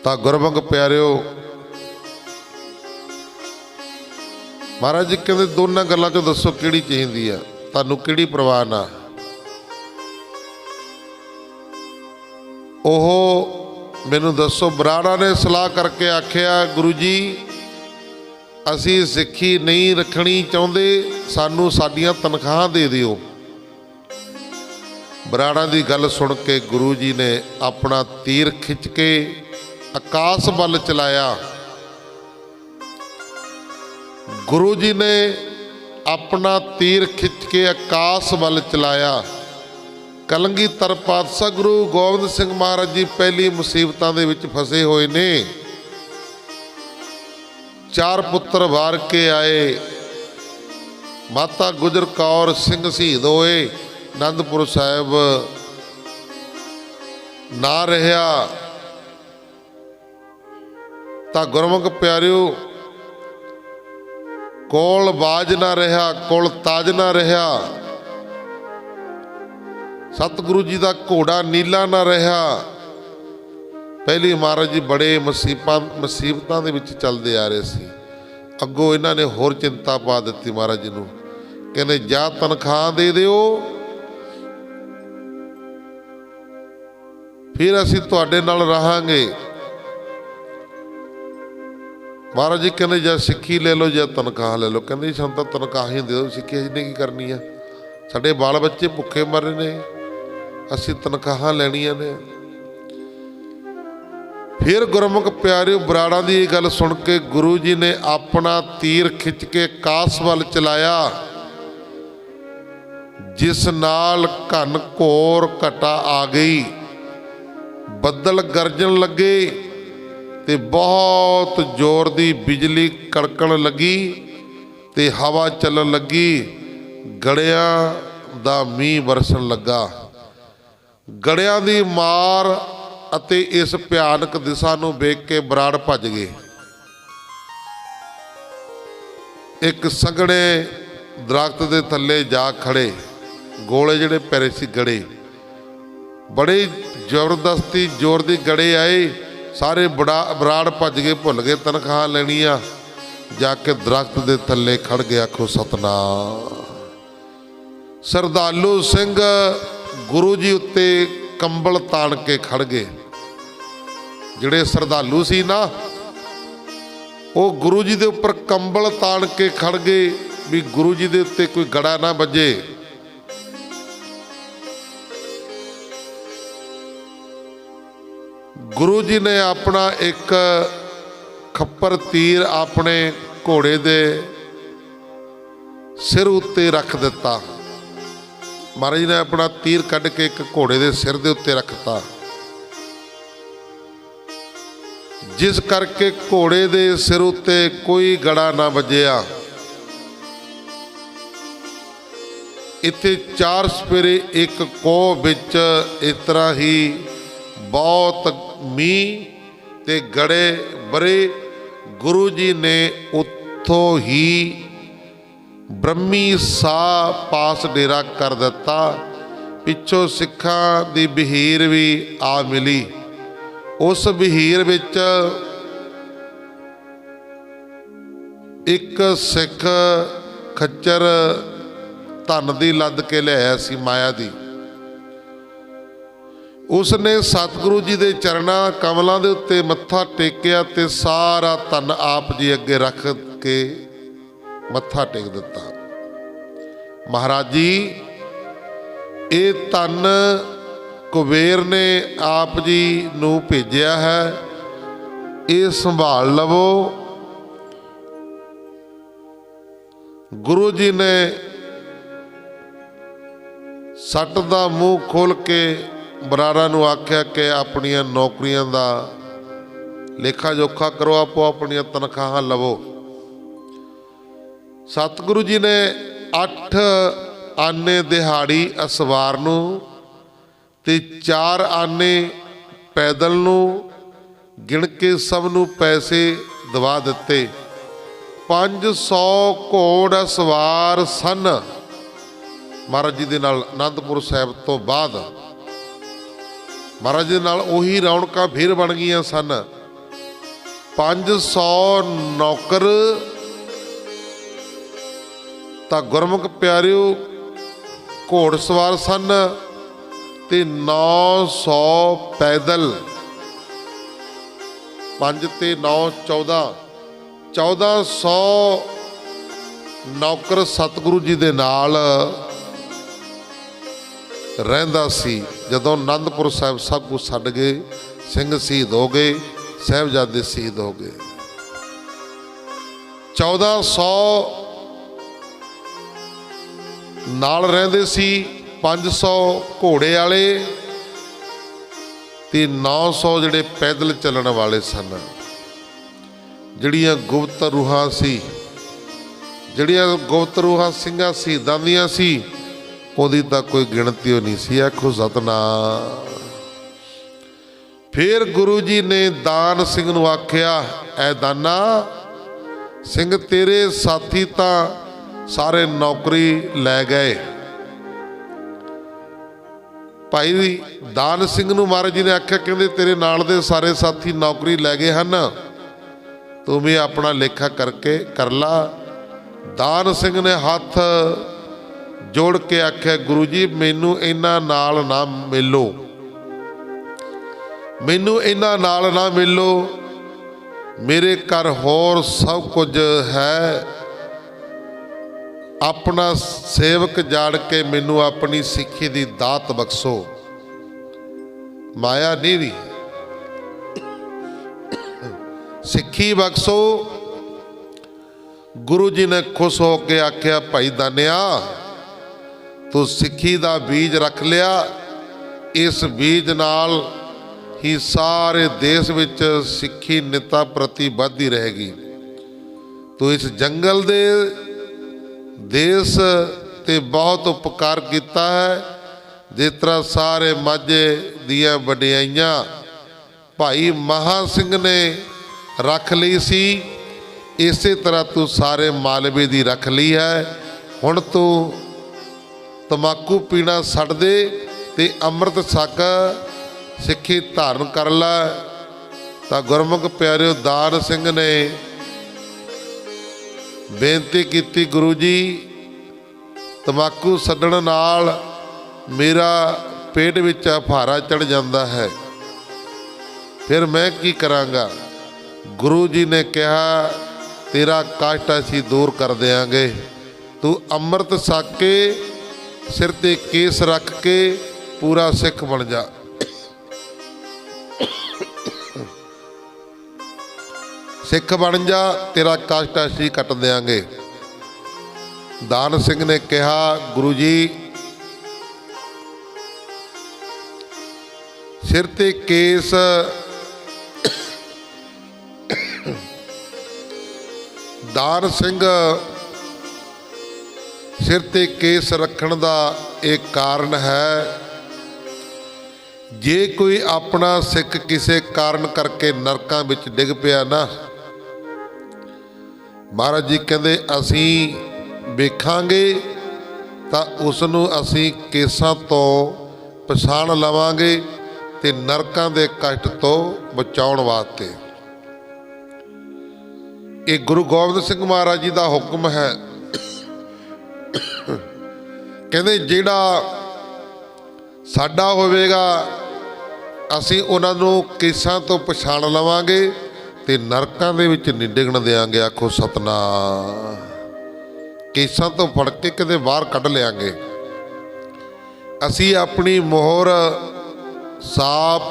ਤਾਂ ਗੁਰਮੁਖ ਪਿਆਰਿਓ, ਮਹਾਰਾਜ ਜੀ ਕਹਿੰਦੇ ਦੋਨਾਂ ਗੱਲਾਂ ਚੋਂ ਦੱਸੋ ਕਿਹੜੀ ਚਾਹੀਦੀ ਆ, ਤੁਹਾਨੂੰ ਕਿਹੜੀ ਪ੍ਰਵਾਹ ਨਾ? ਉਹ ਮੈਨੂੰ ਦੱਸੋ। ਬਰਾੜਾ ਨੇ ਸਲਾਹ ਕਰਕੇ ਆਖਿਆ, ਗੁਰੂ ਜੀ ਅਸੀਂ ਸਿੱਖੀ ਨਹੀਂ ਰੱਖਣੀ ਚਾਹੁੰਦੇ, ਸਾਨੂੰ ਸਾਡੀਆਂ ਤਨਖਾਹਾਂ ਦੇ ਦਿਓ। ਬਰਾੜਾ ਦੀ ਗੱਲ ਸੁਣ ਕੇ ਗੁਰੂ ਜੀ ਨੇ ਆਪਣਾ ਤੀਰ ਖਿੱਚ ਕੇ ਆਕਾਸ਼ ਵੱਲ ਚਲਾਇਆ। ਗੁਰੂ ਜੀ ਨੇ ਆਪਣਾ ਤੀਰ ਖਿੱਚ ਕੇ ਆਕਾਸ਼ ਵੱਲ ਚਲਾਇਆ। ਕਲਗੀਧਰ ਪਾਤਸ਼ਾਹ ਗੁਰੂ ਗੋਬਿੰਦ ਸਿੰਘ ਮਹਾਰਾਜ ਜੀ ਪਹਿਲੀ ਮੁਸੀਬਤਾਂ ਦੇ ਵਿੱਚ ਫਸੇ ਹੋਏ ਨੇ। 4 ਪੁੱਤਰ ਵਾਰ ਕੇ ਆਏ। ਮਾਤਾ ਗੁਜਰ ਕੌਰ ਸਿੰਘ ਸ਼ਹੀਦ ਹੋਏ। ਆਨੰਦਪੁਰ ਸਾਹਿਬ ਨਾ ਰਿਹਾ। ਤਾਂ ਗੁਰਮੁਖ ਪਿਆਰਿਓ, ਕੋਲ ਬਾਜ ਨਾ ਰਿਹਾ, ਕੋਲ ਤਾਜ ਨਾ ਰਿਹਾ। ਸਤਿਗੁਰੂ ਜੀ ਦਾ ਘੋੜਾ ਨੀਲਾ ਨਾ ਰਿਹਾ। ਪਹਿਲੀ ਮਹਾਰਾਜ ਜੀ ਬੜੇ ਮੁਸੀਬਤਾਂ ਦੇ ਵਿੱਚ ਚੱਲਦੇ ਆ ਰਹੇ ਸੀ। ਅੱਗੋਂ ਇਹਨਾਂ ਨੇ ਹੋਰ ਚਿੰਤਾ ਪਾ ਦਿੱਤੀ ਮਹਾਰਾਜ ਜੀ ਨੂੰ। ਕਹਿੰਦੇ ਜਾਂ ਤਨਖਾਹ ਦੇ ਦਿਓ, ਫਿਰ ਅਸੀਂ ਤੁਹਾਡੇ ਨਾਲ ਰਹਾਂਗੇ। ਮਹਾਰਾਜ ਜੀ ਕਹਿੰਦੇ ਜਾਂ ਸਿੱਖੀ ਲੈ ਲਓ ਜਾਂ ਤਨਖਾਹ ਲੈ ਲਓ। ਕਹਿੰਦੇ ਸਾਨੂੰ ਤਾਂ ਤਨਖਾਹ ਹੀ ਦੇ ਦਿਓ, ਸਿੱਖੀ ਅਸੀਂ ਕੀ ਕਰਨੀ ਆ? ਸਾਡੇ ਬਾਲ ਬੱਚੇ ਭੁੱਖੇ ਮਰ ਰਹੇ ਨੇ, ਅਸੀਂ ਤਨਖਾਹਾਂ ਲੈਣੀਆਂ ਨੇ। ਫਿਰ ਗੁਰਮੁਖ ਪਿਆਰਿਓ, ਬਰਾੜਾਂ ਦੀ ਇਹ ਗੱਲ ਸੁਣ ਕੇ ਗੁਰੂ ਜੀ ਨੇ ਆਪਣਾ ਤੀਰ ਖਿੱਚ ਕੇ ਆਕਾਸ਼ ਵੱਲ ਚਲਾਇਆ, ਜਿਸ ਨਾਲ ਘਨ ਘੋਰ ਘਟਾ ਆ ਗਈ। ਬੱਦਲ ਗਰਜਣ ਲੱਗੇ ਤੇ ਬਹੁਤ ਜ਼ੋਰ ਦੀ ਬਿਜਲੀ ਕੜਕਣ ਲੱਗੀ ਤੇ ਹਵਾ ਚੱਲਣ ਲੱਗੀ। ਗੜਿਆਂ ਦਾ ਮੀਂਹ ਵਰਸਣ ਲੱਗਾ। ਗੜਿਆਂ ਦੀ ਮਾਰ ਅਤੇ ਇਸ ਭਿਆਨਕ ਦਿਸ਼ਾ ਨੂੰ ਵੇਖ ਕੇ ਬਰਾੜ ਭੱਜ ਗਏ। ਇੱਕ ਸੰਘਣੇ ਦਰਖਤ ਦੇ ਥੱਲੇ ਜਾ ਖੜੇ। ਗੋਲੇ ਜਿਹੜੇ ਪੈਰੇ ਸੀ ਗੜੇ, ਬੜੇ ਜ਼ਬਰਦਸਤੀ ਜ਼ੋਰ ਦੀ ਗੜੇ ਆਏ। ਸਾਰੇ ਬਰਾੜ ਭੱਜ ਗਏ, ਭੁੱਲ ਗਏ ਤਨਖਾਹ ਲੈਣੀ ਆ। ਜਾ ਕੇ ਦਰਖਤ ਦੇ ਥੱਲੇ ਖੜ ਗਿਆ। ਆਖੋ ਸਤਨਾਮ। ਸ਼ਰਧਾਲੂ ਸਿੰਘ ਗੁਰੂ ਜੀ ਉੱਤੇ ਕੰਬਲ ਤਾਣ ਕੇ ਖੜ ਗਏ। ਜਿਹੜੇ ਸ਼ਰਧਾਲੂ ਸੀ ਨਾ, ਉਹ ਗੁਰੂ ਜੀ ਦੇ ਉੱਪਰ ਕੰਬਲ ਤਾਣ ਕੇ ਖੜ ਗਏ ਵੀ ਗੁਰੂ ਜੀ ਦੇ ਉੱਤੇ ਕੋਈ ਗੜਾ ਨਾ ਵੱਜੇ। ਗੁਰੂ ਜੀ ਨੇ ਆਪਣਾ ਇੱਕ ਖੱਪਰ ਤੀਰ ਆਪਣੇ ਘੋੜੇ ਦੇ ਸਿਰ ਉੱਤੇ ਰੱਖ ਦਿੱਤਾ। ਮਹਾਰਾਜ ਜੀ ਨੇ ਆਪਣਾ ਤੀਰ ਕੱਢ ਕੇ ਇੱਕ ਘੋੜੇ ਦੇ ਸਿਰ ਦੇ ਉੱਤੇ ਰੱਖਤਾ, ਜਿਸ ਕਰਕੇ ਘੋੜੇ ਦੇ ਸਿਰ ਉੱਤੇ ਕੋਈ ਗੜਾ ਨਾ ਵੱਜਿਆ। ਇੱਥੇ ਚਾਰ ਸਪੇਰੇ ਇੱਕ ਕੋਹ ਵਿੱਚ ਇਸ ਤਰ੍ਹਾਂ ਹੀ ਬਹੁਤ ਮੀਂਹ ਤੇ ਗੜੇ ਬਰੇ। ਗੁਰੂ ਜੀ ਨੇ ਉੱਥੋਂ ਹੀ ਬ੍ਰਹਮੀ ਸਾਹ ਪਾਸ ਡੇਰਾ ਕਰ ਦਿੱਤਾ। ਪਿੱਛੋਂ ਸਿੱਖਾਂ ਦੀ ਬਹੀਰ ਵੀ ਆ ਮਿਲੀ। ਉਸ ਬਹੀਰ ਵਿੱਚ ਇੱਕ ਸਿੱਖ ਖੱਚਰ ਧਨ ਦੀ ਲੱਦ ਕੇ ਲਿਆਇਆ ਸੀ, ਮਾਇਆ ਦੀ। ਉਸਨੇ ਸਤਿਗੁਰੂ ਜੀ ਦੇ ਚਰਨਾਂ ਕਮਲਾਂ ਦੇ ਉੱਤੇ ਮੱਥਾ ਟੇਕਿਆ ਤੇ ਸਾਰਾ ਧਨ ਆਪ ਜੀ ਅੱਗੇ ਰੱਖ ਕੇ ਮੱਥਾ ਟੇਕ ਦਿੱਤਾ। ਮਹਾਰਾਜ ਜੀ, ਇਹ ਧਨ ਕੁਬੇਰ ਨੇ ਆਪ ਜੀ ਨੂੰ ਭੇਜਿਆ ਹੈ, ਇਹ ਸੰਭਾਲ ਲਵੋ। ਗੁਰੂ ਜੀ ਨੇ ਸੱਟ ਦਾ ਮੂੰਹ ਖੋਲ ਕੇ ਬਰਾੜਾ ਨੂੰ ਆਖਿਆ ਕਿ ਆਪਣੀਆਂ ਨੌਕਰੀਆਂ ਦਾ ਲੇਖਾ ਜੋਖਾ ਕਰੋ, ਆਪੋ ਆਪਣੀਆਂ ਤਨਖਾਹਾਂ ਲਵੋ। ਸਤਿਗੁਰੂ ਜੀ ਨੇ 8 ਆਨੇ ਦਿਹਾੜੀ ਅਸਵਾਰ ਨੂੰ ਤੇ 4 ਆਨੇ ਪੈਦਲ ਨੂੰ ਗਿਣ ਕੇ ਸਭ ਨੂੰ ਪੈਸੇ ਦਵਾ ਦਿੱਤੇ। 500 ਘੋੜ ਸਵਾਰ ਸਨ। ਮਹਾਰਾਜ ਜੀ ਦੇ ਨਾਲ ਅਨੰਦਪੁਰ ਸਾਹਿਬ ਤੋਂ ਬਾਅਦ ਮਹਾਰਾਜ ਜੀ ਦੇ ਨਾਲ ਉਹੀ ਰੌਣਕਾਂ ਫਿਰ ਬਣ ਗਈਆਂ ਸਨ। 500 ਨੌਕਰ ਤਾਂ ਗੁਰਮੁਖ ਪਿਆਰਿਓ ਘੋੜ ਸਵਾਰ ਸਨ ਤੇ 900 ਪੈਦਲ। 5 ਤੇ 9 14, 1400 ਨੌਕਰ ਸਤਿਗੁਰੂ ਜੀ ਦੇ ਨਾਲ ਰਹਿੰਦਾ ਸੀ। ਜਦੋਂ ਅਨੰਦਪੁਰ ਸਾਹਿਬ ਸਭ ਕੁਝ ਛੱਡ ਗਏ, ਸਿੰਘ ਸ਼ਹੀਦ ਹੋ ਗਏ, ਸਾਹਿਬਜ਼ਾਦੇ ਸ਼ਹੀਦ ਹੋ ਗਏ। 1400 ਨਾਲ ਰਹਿੰਦੇ ਸੀ, 500 ਘੋੜੇ ਵਾਲੇ ਤੇ 900 ਜਿਹੜੇ ਪੈਦਲ ਚੱਲਣ ਵਾਲੇ ਸਨ। ਜਿਹੜੀਆਂ ਗੁਪਤ ਰੂਹਾਂ ਸੀ, ਜਿਹੜੀਆਂ ਗੁਪਤ ਰੂਹਾਂ ਸਿੰਘਾਂ ਸ਼ਹੀਦਾਂ ਦੀਆਂ ਸੀ, ਉਹਦੀ ਤਾਂ ਕੋਈ ਗਿਣਤੀ ਨਹੀਂ ਸੀ। ਆਖੋ ਸਤਨਾਮ। ਫਿਰ ਗੁਰੂ ਜੀ ਨੇ ਦਾਨ ਸਿੰਘ ਨੂੰ ਆਖਿਆ, ਐ ਦਾਨਾ, ਸਿੰਘ ਤੇਰੇ ਸਾਥੀ ਤਾਂ ਸਾਰੇ ਨੌਕਰੀ ਲੈ ਗਏ। ਭਾਈ ਦਾਨ ਸਿੰਘ ਨੂੰ ਮਹਾਰਾਜ ਜੀ ਨੇ ਆਖਿਆ, ਕਹਿੰਦੇ ਤੇਰੇ ਨਾਲ ਦੇ ਸਾਰੇ ਸਾਥੀ ਨੌਕਰੀ ਲੈ ਗਏ ਹਨ, ਤੂੰ ਵੀ ਆਪਣਾ ਲੇਖਾ ਕਰਕੇ ਕਰ ਲਾ। ਦਾਨ ਸਿੰਘ ਨੇ ਹੱਥ ਜੋੜ ਕੇ ਆਖਿਆ, ਗੁਰੂ ਜੀ ਮੈਨੂੰ ਇਹਨਾਂ ਨਾਲ ਨਾ ਮਿਲੋ, ਮੈਨੂੰ ਇਹਨਾਂ ਨਾਲ ਨਾ ਮਿਲੋ, ਮੇਰੇ ਘਰ ਹੋਰ ਸਭ ਕੁਝ ਹੈ। ਆਪਣਾ ਸੇਵਕ ਜਾਣ ਕੇ ਮੈਨੂੰ ਆਪਣੀ ਸਿੱਖੀ ਦੀ ਦਾਤ ਬਖਸ਼ੋ, ਮਾਇਆ ਨਹੀਂ ਵੀ ਸਿੱਖੀ ਬਖਸ਼ੋ। ਗੁਰੂ ਜੀ ਨੇ ਖੁਸ਼ ਹੋ ਕੇ ਆਖਿਆ, ਭਾਈ ਦਾਨਿਆ ਤੂੰ ਸਿੱਖੀ ਦਾ ਬੀਜ ਰੱਖ ਲਿਆ, ਇਸ ਬੀਜ ਨਾਲ ਹੀ ਸਾਰੇ ਦੇਸ਼ ਵਿੱਚ ਸਿੱਖੀ ਨਿਤਾ ਪ੍ਰਤੀ ਵੱਧਦੀ ਰਹੇਗੀ। ਤੂੰ ਇਸ ਜੰਗਲ ਦੇ ਦੇਸ਼ ਤੇ ਬਹੁਤ ਉਪਕਾਰ ਕੀਤਾ ਹੈ। ਜਿਸ ਤਰ੍ਹਾਂ ਸਾਰੇ ਮਾਝੇ ਦੀਆਂ ਵਡਿਆਈਆਂ ਭਾਈ ਮਹਾਂ ਸਿੰਘ ਨੇ ਰੱਖ ਲਈ ਸੀ, ਇਸੇ ਤਰ੍ਹਾਂ ਤੂੰ ਸਾਰੇ ਮਾਲਵੇ ਦੀ ਰੱਖ ਲਈ ਹੈ। ਹੁਣ ਤੂੰ ਤੰਬਾਕੂ ਪੀਣਾ ਛੱਡ ਦੇ ਤੇ ਅੰਮ੍ਰਿਤ ਛਕ, ਸਿੱਖੀ ਧਾਰਨ ਕਰ ਲੈ। ਤਾਂ ਗੁਰਮੁਖ ਪਿਆਰਿਓ, ਦਾਨ ਸਿੰਘ ਨੇ ਬੇਨਤੀ ਕੀਤੀ, ਗੁਰੂ ਜੀ ਤੰਬਾਕੂ ਛੱਡਣ ਨਾਲ ਮੇਰਾ ਪੇਟ ਵਿੱਚ ਭਾਰਾ ਚੜ ਜਾਂਦਾ ਹੈ, ਫਿਰ ਮੈਂ ਕੀ ਕਰਾਂਗਾ। ਗੁਰੂ ਜੀ ਨੇ ਕਿਹਾ, ਤੇਰਾ ਕਸ਼ਟ ਅਸੀਂ ਦੂਰ ਕਰ ਦਿਆਂਗੇ। ਤੂੰ ਅੰਮ੍ਰਿਤ ਛਕ ਕੇ ਸਿਰ ਤੇ ਕੇਸ ਰੱਖ ਕੇ ਪੂਰਾ ਸਿੱਖ ਬਣ ਜਾ। ਸਿੱਖ ਬਣ ਜਾ, ਤੇਰਾ ਕਸ਼ਟ ਅਸੀਂ ਕੱਟ ਦਿਆਂਗੇ। ਦਾਨ ਸਿੰਘ ਨੇ ਕਿਹਾ, ਗੁਰੂ ਜੀ ਸਿਰ ਤੇ ਕੇਸ ਦਾਨ ਸਿੰਘ ਸਿਰ ਤੇ ਕੇਸ ਰੱਖਣ ਦਾ ਇਹ ਕਾਰਨ ਹੈ, ਜੇ ਕੋਈ ਆਪਣਾ ਸਿੱਖ ਕਿਸੇ ਕਾਰਨ ਕਰਕੇ ਨਰਕਾਂ ਵਿੱਚ ਡਿੱਗ ਪਿਆ ਨਾ, ਮਹਾਰਾਜ ਜੀ ਕਹਿੰਦੇ ਅਸੀਂ ਵੇਖਾਂਗੇ ਤਾਂ ਉਸ ਨੂੰ ਅਸੀਂ ਕੇਸਾਂ ਤੋਂ ਪਛਾਣ ਲਵਾਂਗੇ ਤੇ ਨਰਕਾਂ ਦੇ ਕਸ਼ਟ ਤੋਂ ਬਚਾਉਣ ਵਾਸਤੇ। ਇਹ ਗੁਰੂ ਗੋਬਿੰਦ ਸਿੰਘ ਮਹਾਰਾਜ ਜੀ ਦਾ ਹੁਕਮ ਹੈ। ਕਹਿੰਦੇ ਜਿਹੜਾ ਸਾਡਾ ਹੋਵੇਗਾ ਅਸੀਂ ਉਹਨਾਂ ਨੂੰ ਕੇਸਾਂ ਤੋਂ ਪਛਾਣ ਲਵਾਂਗੇ ਤੇ ਨਰਕਾਂ ਦੇ ਵਿੱਚ ਨਹੀਂ ਡਿੱਗਣ ਦਿਆਂਗੇ। ਆਖੋ ਸਤਨਾਮ। ਕੇਸਾਂ ਤੋਂ ਫੜ ਕੇ ਕਿਤੇ ਬਾਹਰ ਕੱਢ ਲਿਆਂਗੇ। ਅਸੀਂ ਆਪਣੀ ਮੋਹਰ ਸਾਪ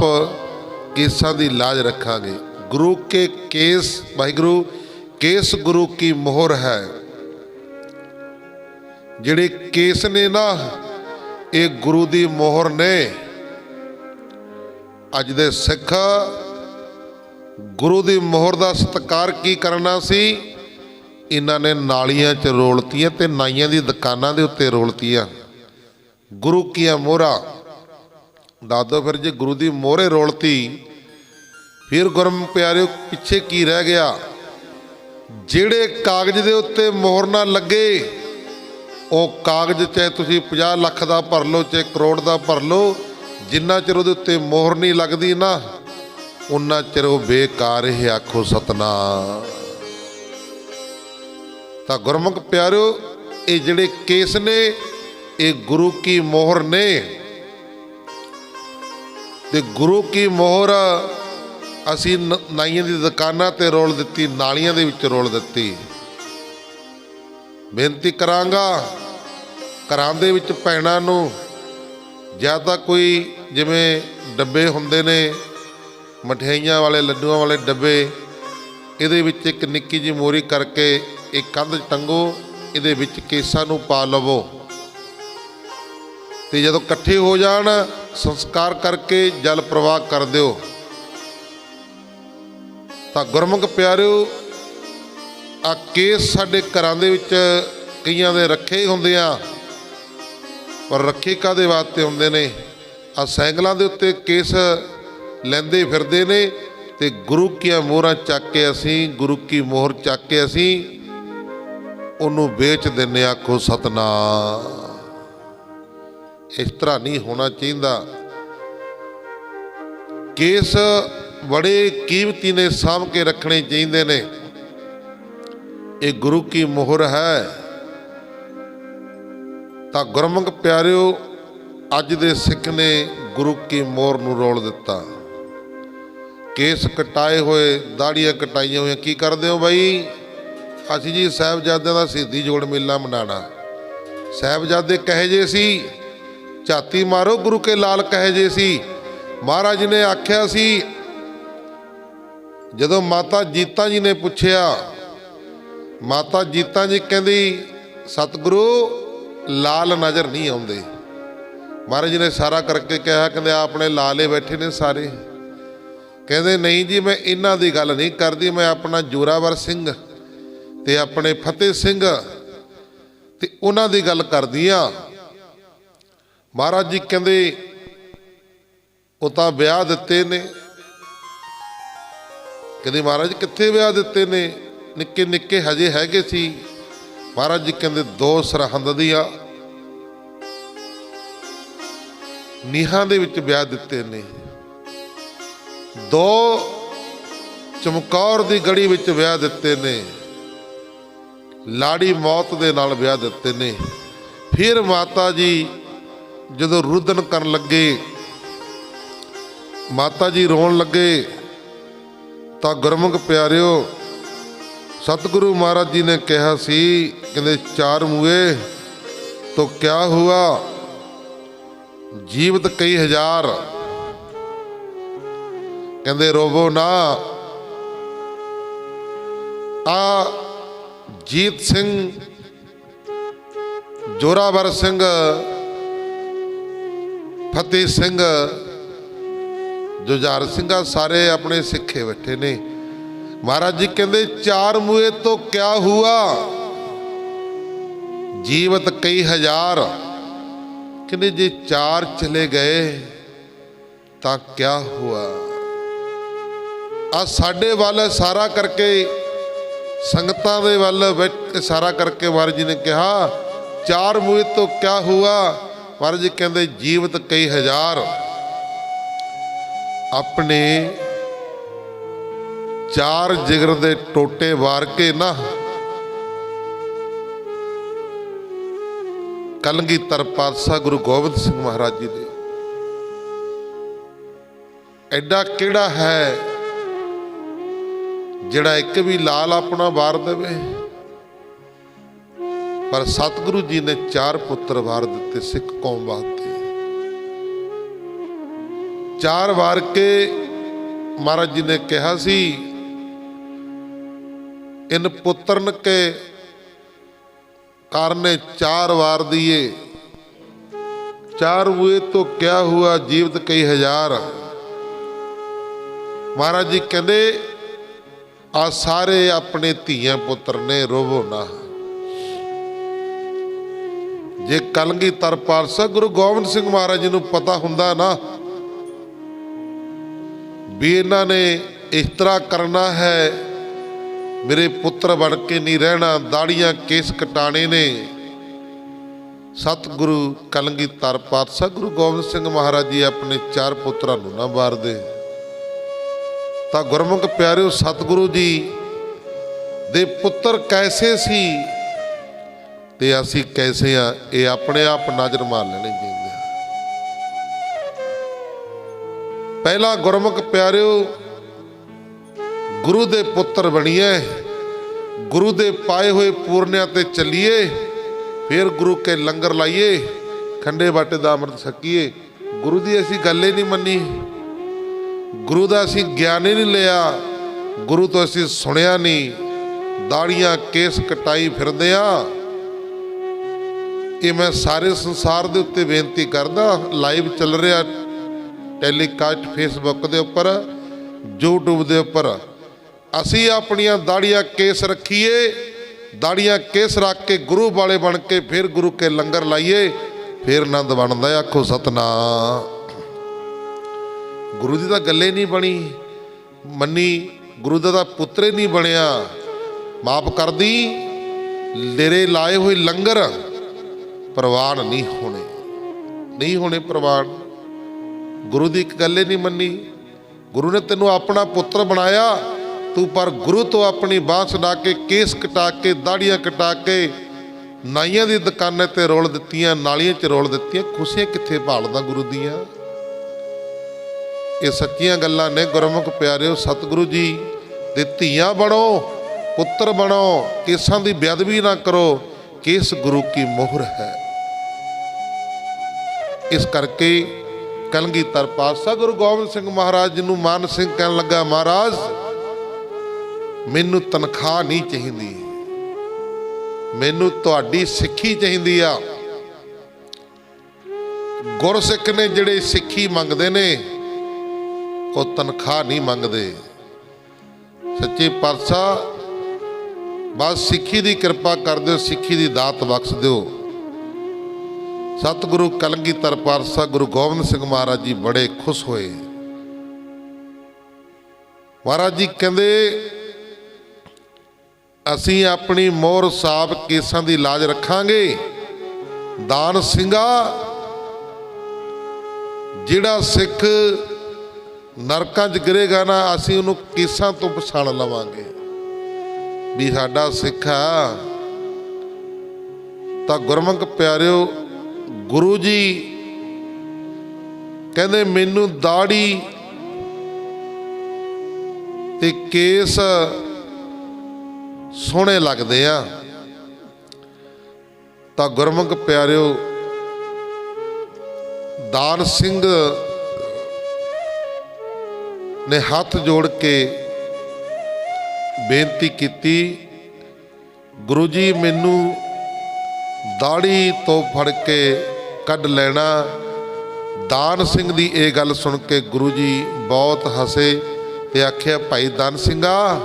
ਕੇਸਾਂ ਦੀ ਲਾਜ ਰੱਖਾਂਗੇ। ਗੁਰੂ ਕੇ ਕੇਸ, ਵਾਹਿਗੁਰੂ ਕੇਸ ਗੁਰੂ ਕੀ ਮੋਹਰ ਹੈ। ਜਿਹੜੇ ਕੇਸ ਨੇ ਨਾ, ਇਹ ਗੁਰੂ ਦੀ ਮੋਹਰ ਨੇ। ਅੱਜ ਦੇ ਸਿੱਖ ਗੁਰੂ ਦੀ ਮੋਹਰ ਦਾ ਸਤਿਕਾਰ ਕੀ ਕਰਨਾ ਸੀ, ਇਹਨਾਂ ਨੇ ਨਾਲੀਆਂ 'ਚ ਰੋਲਤੀਆਂ ਤੇ ਨਾਈਆਂ ਦੀ ਦੁਕਾਨਾਂ ਦੇ ਉੱਤੇ ਰੋਲਤੀਆਂ। ਗੁਰੂ ਕੀਆਂ ਮੋਹਰਾਂ ਦੱਸ ਦਿਓ, ਫਿਰ ਜੇ ਗੁਰੂ ਦੀ ਮੋਹਰੇ ਰੋਲਤੀ ਫਿਰ ਗੁਰਮ ਪਿਆਰਿਓ ਪਿੱਛੇ ਕੀ ਰਹਿ ਗਿਆ। ਜਿਹੜੇ ਕਾਗਜ਼ ਦੇ ਉੱਤੇ ਮੋਹਰ ਨਾ ਲੱਗੇ, ਉਹ ਕਾਗਜ਼ ਚਾਹੇ ਤੁਸੀਂ 50 ਲੱਖ ਦਾ ਭਰ ਲਓ ਚਾਹੇ ਕਰੋੜ ਦਾ ਭਰ ਲਓ, ਜਿੰਨਾ ਚਿਰ ਉਹਦੇ ਉੱਤੇ ਮੋਹਰ ਨਹੀਂ ਲੱਗਦੀ ਨਾ, ਉਨਾ ਚਿਰ ਉਹ ਬੇਕਾਰ ਹੀ। ਆਖੋ ਸਤਨਾਮ। ਤਾਂ ਗੁਰਮੁਖ ਪਿਆਰਿਓ, ਇਹ ਜਿਹੜੇ ਕੇਸ ਨੇ ਇਹ ਗੁਰੂ ਕੀ ਮੋਹਰ ਨੇ ਤੇ ਗੁਰੂ ਕੀ ਮੋਹਰ ਅਸੀਂ ਨਾਈਆਂ ਦੀ ਦੁਕਾਨਾਂ ਤੇ ਰੋਲ ਦਿੱਤੀ, ਨਾਲੀਆਂ ਦੇ ਵਿੱਚ ਰੋਲ ਦਿੱਤੀ। ਬੇਨਤੀ ਕਰਾਂਗਾ ਘਰਾਂ ਦੇ ਵਿੱਚ ਭੈਣਾਂ ਨੂੰ ਜਾਂ ਤਾਂ ਕੋਈ ਜਿਵੇਂ ਡੱਬੇ ਹੁੰਦੇ ਨੇ ਮਠਿਆਈਆਂ ਵਾਲੇ, ਲੱਡੂਆਂ ਵਾਲੇ ਡੱਬੇ, ਇਹਦੇ ਵਿੱਚ ਇੱਕ ਨਿੱਕੀ ਜਿਹੀ ਮੋਰੀ ਕਰਕੇ ਇੱਕ ਕੰਧ ਟੰਗੋ, ਇਹਦੇ ਵਿੱਚ ਕੇਸਾਂ ਨੂੰ ਪਾ ਲਵੋ ਤੇ ਜਦੋਂ ਇਕੱਠੇ ਹੋ ਜਾਣ ਸੰਸਕਾਰ ਕਰਕੇ ਜਲ ਪ੍ਰਵਾਹ ਕਰ ਦਿਓ। ਤਾਂ ਗੁਰਮੁਖ ਪਿਆਰਿਓ, ਆ ਕੇਸ ਸਾਡੇ ਘਰਾਂ ਦੇ ਵਿੱਚ ਕਈਆਂ ਦੇ ਰੱਖੇ ਹੁੰਦੇ ਆ, ਪਰ ਰੱਖੇ ਕਾਹਦੇ ਵਾਸਤੇ ਹੁੰਦੇ ਨੇ? ਆ ਸਾਈਕਲਾਂ ਦੇ ਉੱਤੇ ਕੇਸ ਲੈਂਦੇ ਫਿਰਦੇ ਨੇ, ਤੇ ਗੁਰੂ ਕੀਆਂ ਮੋਹਰਾਂ ਚੱਕ ਕੇ ਅਸੀਂ, ਗੁਰੂ ਕੀ ਮੋਹਰ ਚੱਕ ਕੇ ਅਸੀਂ ਉਹਨੂੰ ਵੇਚ ਦਿੰਦੇ। ਆਖੋ ਸਤਨਾਮ। ਇਸ ਤਰ੍ਹਾਂ ਨਹੀਂ ਹੋਣਾ ਚਾਹੀਦਾ। ਕੇਸ ਬੜੇ ਕੀਮਤੀ ਨੇ, ਸਾਂਭ ਕੇ ਰੱਖਣੇ ਚਾਹੀਦੇ ਨੇ। ਇਹ ਗੁਰੂ ਕੀ ਮੋਹਰ ਹੈ। ਤਾਂ ਗੁਰਮੁਖ ਪਿਆਰਿਓ, ਅੱਜ ਦੇ ਸਿੱਖ ਨੇ ਗੁਰੂ ਕੀ ਮੋਹਰ ਨੂੰ ਰੋਲ ਦਿੱਤਾ। ਕੇਸ ਕਟਾਏ ਹੋਏ, ਦਾੜੀਆਂ ਕਟਾਈਆਂ ਹੋਈਆਂ, ਕੀ ਕਰਦੇ ਹੋ ਬਾਈ? ਅਸੀਂ ਜੀ ਸਾਹਿਬਜ਼ਾਦਿਆਂ ਦਾ ਸ਼ਹੀਦੀ ਜੋੜ ਮੇਲਾ ਮਨਾਉਣਾ। ਸਾਹਿਬਜ਼ਾਦੇ ਕਹੇ ਜੇ ਸੀ, ਝਾਤੀ ਮਾਰੋ ਗੁਰੂ ਕੇ ਲਾਲ ਕਹੇ ਜੇ ਸੀ। ਮਹਾਰਾਜ ਜੀ ਨੇ ਆਖਿਆ ਸੀ, ਜਦੋਂ ਮਾਤਾ ਜੀਤਾ ਜੀ ਨੇ ਪੁੱਛਿਆ, ਮਾਤਾ ਜੀਤਾ ਜੀ ਕਹਿੰਦੀ ਸਤਿਗੁਰੂ ਲਾਲ ਨਜ਼ਰ ਨਹੀਂ ਆਉਂਦੇ। ਮਹਾਰਾਜ ਜੀ ਨੇ ਇਸ਼ਾਰਾ ਕਰਕੇ ਕਿਹਾ, ਕਹਿੰਦੇ ਆਪਣੇ ਲਾਲੇ ਬੈਠੇ ਨੇ ਸਾਰੇ। ਕਹਿੰਦੇ ਨਹੀਂ ਜੀ, ਮੈਂ ਇਹਨਾਂ ਦੀ ਗੱਲ ਨਹੀਂ ਕਰਦੀ, ਮੈਂ ਆਪਣਾ ਜੋਰਾਵਰ ਸਿੰਘ ਤੇ ਆਪਣੇ ਫਤਿਹ ਸਿੰਘ ਤੇ ਉਹਨਾਂ ਦੀ ਗੱਲ ਕਰਦੀ ਆ। ਮਹਾਰਾਜ ਜੀ ਕਹਿੰਦੇ ਉਹ ਤਾਂ ਵਿਆਹ ਦਿੱਤੇ ਨੇ। ਕਹਿੰਦੇ ਮਹਾਰਾਜ ਕਿੱਥੇ ਵਿਆਹ ਦਿੱਤੇ ਨੇ? ਨਿੱਕੇ ਨਿੱਕੇ ਹਜੇ ਹੈਗੇ ਸੀ। ਮਹਾਰਾਜ ਜੀ ਕਹਿੰਦੇ 2 ਸਰਹੰਦ ਦੀਆਂ ਨੀਹਾਂ ਦੇ ਵਿੱਚ ਵਿਆਹ ਦਿੱਤੇ ਨੇ। 2 ਚਮਕੌਰ ਦੀ ਗੜੀ ਵਿੱਚ ਵਿਆਹ ਦਿੱਤੇ ਨੇ। ਲਾੜੀ ਮੌਤ ਦੇ ਨਾਲ ਵਿਆਹ ਦਿੱਤੇ ਨੇ। ਫਿਰ ਮਾਤਾ ਜੀ ਜਦੋਂ ਰੁਦਨ ਕਰਨ ਲੱਗੇ, ਮਾਤਾ ਜੀ ਰੋਣ ਲੱਗੇ, ਤਾਂ ਗੁਰਮੁਖ ਪਿਆਰਿਓ, ਸਤਿਗੁਰੂ ਮਹਾਰਾਜ ਜੀ ਨੇ ਕਿਹਾ ਸੀ, ਕਹਿੰਦੇ 4 ਮੂਏ तो क्या हुआ, जीवित कई हजार। कहते रोवो ना। आ जीत सिंह, जोरावर सिंह, फतेह सिंह, जुझार सिंह सारे अपने सिखे बैठे ने। महाराज जी कहते 4 मुए तो क्या हुआ, जीवत कई हजार। कहते जे 4 चले गए तो क्या हुआ। आ साडे वाल सारा करके संगतां दे वाल सारा करके महाराज जी ने कहा 4 मुए तो क्या हुआ। महाराज जी कहते जीवत कई हजार। अपने 4 जिगर दे टोटे वार के ना कलगीधर पातशाह गुरु गोबिंद सिंह महाराज जी ने एडा केड़ा है जिहड़ा एक भी लाल अपना वार देवे। पर सतगुरु जी ने 4 पुत्र वार दिते सिख कौम वास्ते। 4 वार के महाराज जी ने कहा सी इन पुत्रन के कारने 4 वार दिए। 4 हुए तो क्या हुआ, जीवित कई हजार। महाराज जी कहते आ सारे अपने धीया पुत्र ने, रोवो ना। जे कलगीधर पातशाह गुरु गोबिंद सिंह महाराज जी नूं पता हुंदा ना भी इन्हां ने इस तरह करना है, मेरे पुत्र बन के नहीं रहना, दाड़ियां केस कटाने ने, सतगुरु कलगीधर पातशाह गुरु गोबिंद सिंह महाराज जी अपने 4 पुत्रां नूं ना मार दे। तां गुरमुख प्यारिओ सतगुरु जी दे पुत्र कैसे सी ते असीं कैसे आ, ये अपने आप नज़र मार लेने चाहिए। पहला गुरमुख प्यारिओ गुरु दे पुत्र बनिए, गुरु दे पाए हुए पूरनिया ते चलिए, फिर गुरु के लंगर लाइए, खंडे बाटे दा अमृत छकीए। गुरु दी ऐसी गल ही नहीं मनी, गुरु दा असी ज्ञान ही नहीं लिया, गुरु तो असी सुनिया नहीं, दाड़ियां केस कटाई फिरदे आ। ये मैं सारे संसार दे उत्ते बेनती करदा, लाइव चल रहा टैलीकास्ट फेसबुक दे उपर, यूट्यूब दे उपर। असी अपनिया दाड़ियां केस रखीए, दाड़ियां केस रख के गुरु वाले बन के फिर गुरु के लंगर लाइए, फिर आनंद बनता है। आखो सतनाम। गुरु जी तो गले नहीं बनी, ਮੰਨੀ, ਗੁਰੂ ਦਾ ਤਾਂ ਪੁੱਤਰ ਹੀ ਨਹੀਂ ਬਣਿਆ। ਮਾਫ ਕਰਦੀ, ਤੇਰੇ ਲਾਏ ਹੋਏ ਲੰਗਰ ਪ੍ਰਵਾਨ ਨਹੀਂ ਹੋਣੇ, ਨਹੀਂ ਹੋਣੇ ਪ੍ਰਵਾਨ। ਗੁਰੂ ਦੀ ਇੱਕ ਗੱਲ ਹੀ ਨਹੀਂ ਮੰਨੀ। ਗੁਰੂ ਨੇ ਤੈਨੂੰ ਆਪਣਾ ਪੁੱਤਰ ਬਣਾਇਆ, ਤੂੰ ਪਰ ਗੁਰੂ ਤੋਂ ਆਪਣੀ ਬਾਂਹ ਛਡਾ ਕੇ, ਕੇਸ ਕਟਾ ਕੇ, ਦਾੜੀਆਂ ਕਟਾ ਕੇ ਨਾਈਆਂ ਦੀ ਦੁਕਾਨਾਂ ਤੇ ਰੋਲ ਦਿੱਤੀਆਂ, ਨਾਲੀਆਂ 'ਚ ਰੋਲ ਦਿੱਤੀਆਂ। ਖੁਸ਼ੀਆਂ ਕਿੱਥੇ ਭਾਲਦਾ ਗੁਰੂ ਦੀਆਂ? ਇਹ ਸੱਚੀਆਂ ਗੱਲਾਂ ਨੇ ਗੁਰਮੁਖ ਪਿਆਰਿਓ। ਸਤਿਗੁਰੂ ਜੀ ਦੇ ਧੀਆਂ ਬਣੋ, ਪੁੱਤਰ ਬਣੋ, ਕੇਸਾਂ ਦੀ ਬੇਅਦਬੀ ਨਾ ਕਰੋ। ਕੇਸ ਗੁਰੂ ਕੀ ਮੋਹਰ ਹੈ। ਇਸ ਕਰਕੇ ਕਲਗੀਧਰ ਪਾਤਸ਼ਾਹ ਗੁਰੂ ਗੋਬਿੰਦ ਸਿੰਘ ਮਹਾਰਾਜ ਜੀ ਨੂੰ ਮਾਨ ਸਿੰਘ ਕਹਿਣ ਲੱਗਾ, ਮਹਾਰਾਜ ਮੈਨੂੰ ਤਨਖਾਹ ਨਹੀਂ ਚਾਹੀਦੀ, ਮੈਨੂੰ ਤੁਹਾਡੀ ਸਿੱਖੀ ਚਾਹੀਦੀ ਆ। ਗੁਰਸਿੱਖ ਨੇ ਜਿਹੜੇ ਸਿੱਖੀ ਮੰਗਦੇ ਨੇ ਉਹ ਤਨਖਾਹ ਨਹੀਂ ਮੰਗਦੇ। ਸੱਚੇ ਪਾਤਸ਼ਾਹ ਬਸ ਸਿੱਖੀ ਦੀ ਕਿਰਪਾ ਕਰ ਦਿਓ, ਸਿੱਖੀ ਦੀ ਦਾਤ ਬਖਸ਼ ਦਿਓ। ਸਤਿਗੁਰੂ ਕਲਗੀਧਰ ਪਾਤਸ਼ਾਹ ਗੁਰੂ ਗੋਬਿੰਦ ਸਿੰਘ ਮਹਾਰਾਜ ਜੀ ਬੜੇ ਖੁਸ਼ ਹੋਏ। ਮਹਾਰਾਜ ਜੀ ਕਹਿੰਦੇ, ਅਸੀਂ ਆਪਣੀ ਮੋਹਰ ਸਾਬ ਕੇਸਾਂ ਦੀ ਲਾਜ ਰੱਖਾਂਗੇ। ਦਾਨ ਸਿੰਘਾ, ਜਿਹੜਾ ਸਿੱਖ ਨਰਕਾਂ 'ਚ ਗਿਰੇਗਾ ਨਾ, ਅਸੀਂ ਉਹਨੂੰ ਕੇਸਾਂ ਤੋਂ ਪਛਾਣ ਲਵਾਂਗੇ ਵੀ ਸਾਡਾ ਸਿੱਖ ਆ। ਤਾਂ ਗੁਰਮੁਖ ਪਿਆਰਿਓ, ਗੁਰੂ ਜੀ ਕਹਿੰਦੇ ਮੈਨੂੰ ਦਾੜੀ ਤੇ ਕੇਸ ਸੋਹਣੇ ਲੱਗਦੇ ਆ। ਤਾਂ ਗੁਰਮੁਖ ਪਿਆਰਿਓ, ਦਾਨ ਸਿੰਘ ਨੇ ਹੱਥ ਜੋੜ ਕੇ ਬੇਨਤੀ ਕੀਤੀ, ਗੁਰੂ ਜੀ ਮੈਨੂੰ ਦਾੜੀ ਤੋਂ ਫੜ ਕੇ ਕੱਢ ਲੈਣਾ। ਦਾਨ ਸਿੰਘ ਦੀ ਇਹ ਗੱਲ ਸੁਣ ਕੇ ਗੁਰੂ ਜੀ ਬਹੁਤ ਹੱਸੇ ਤੇ ਆਖਿਆ, ਭਾਈ ਦਾਨ ਸਿੰਘਾ,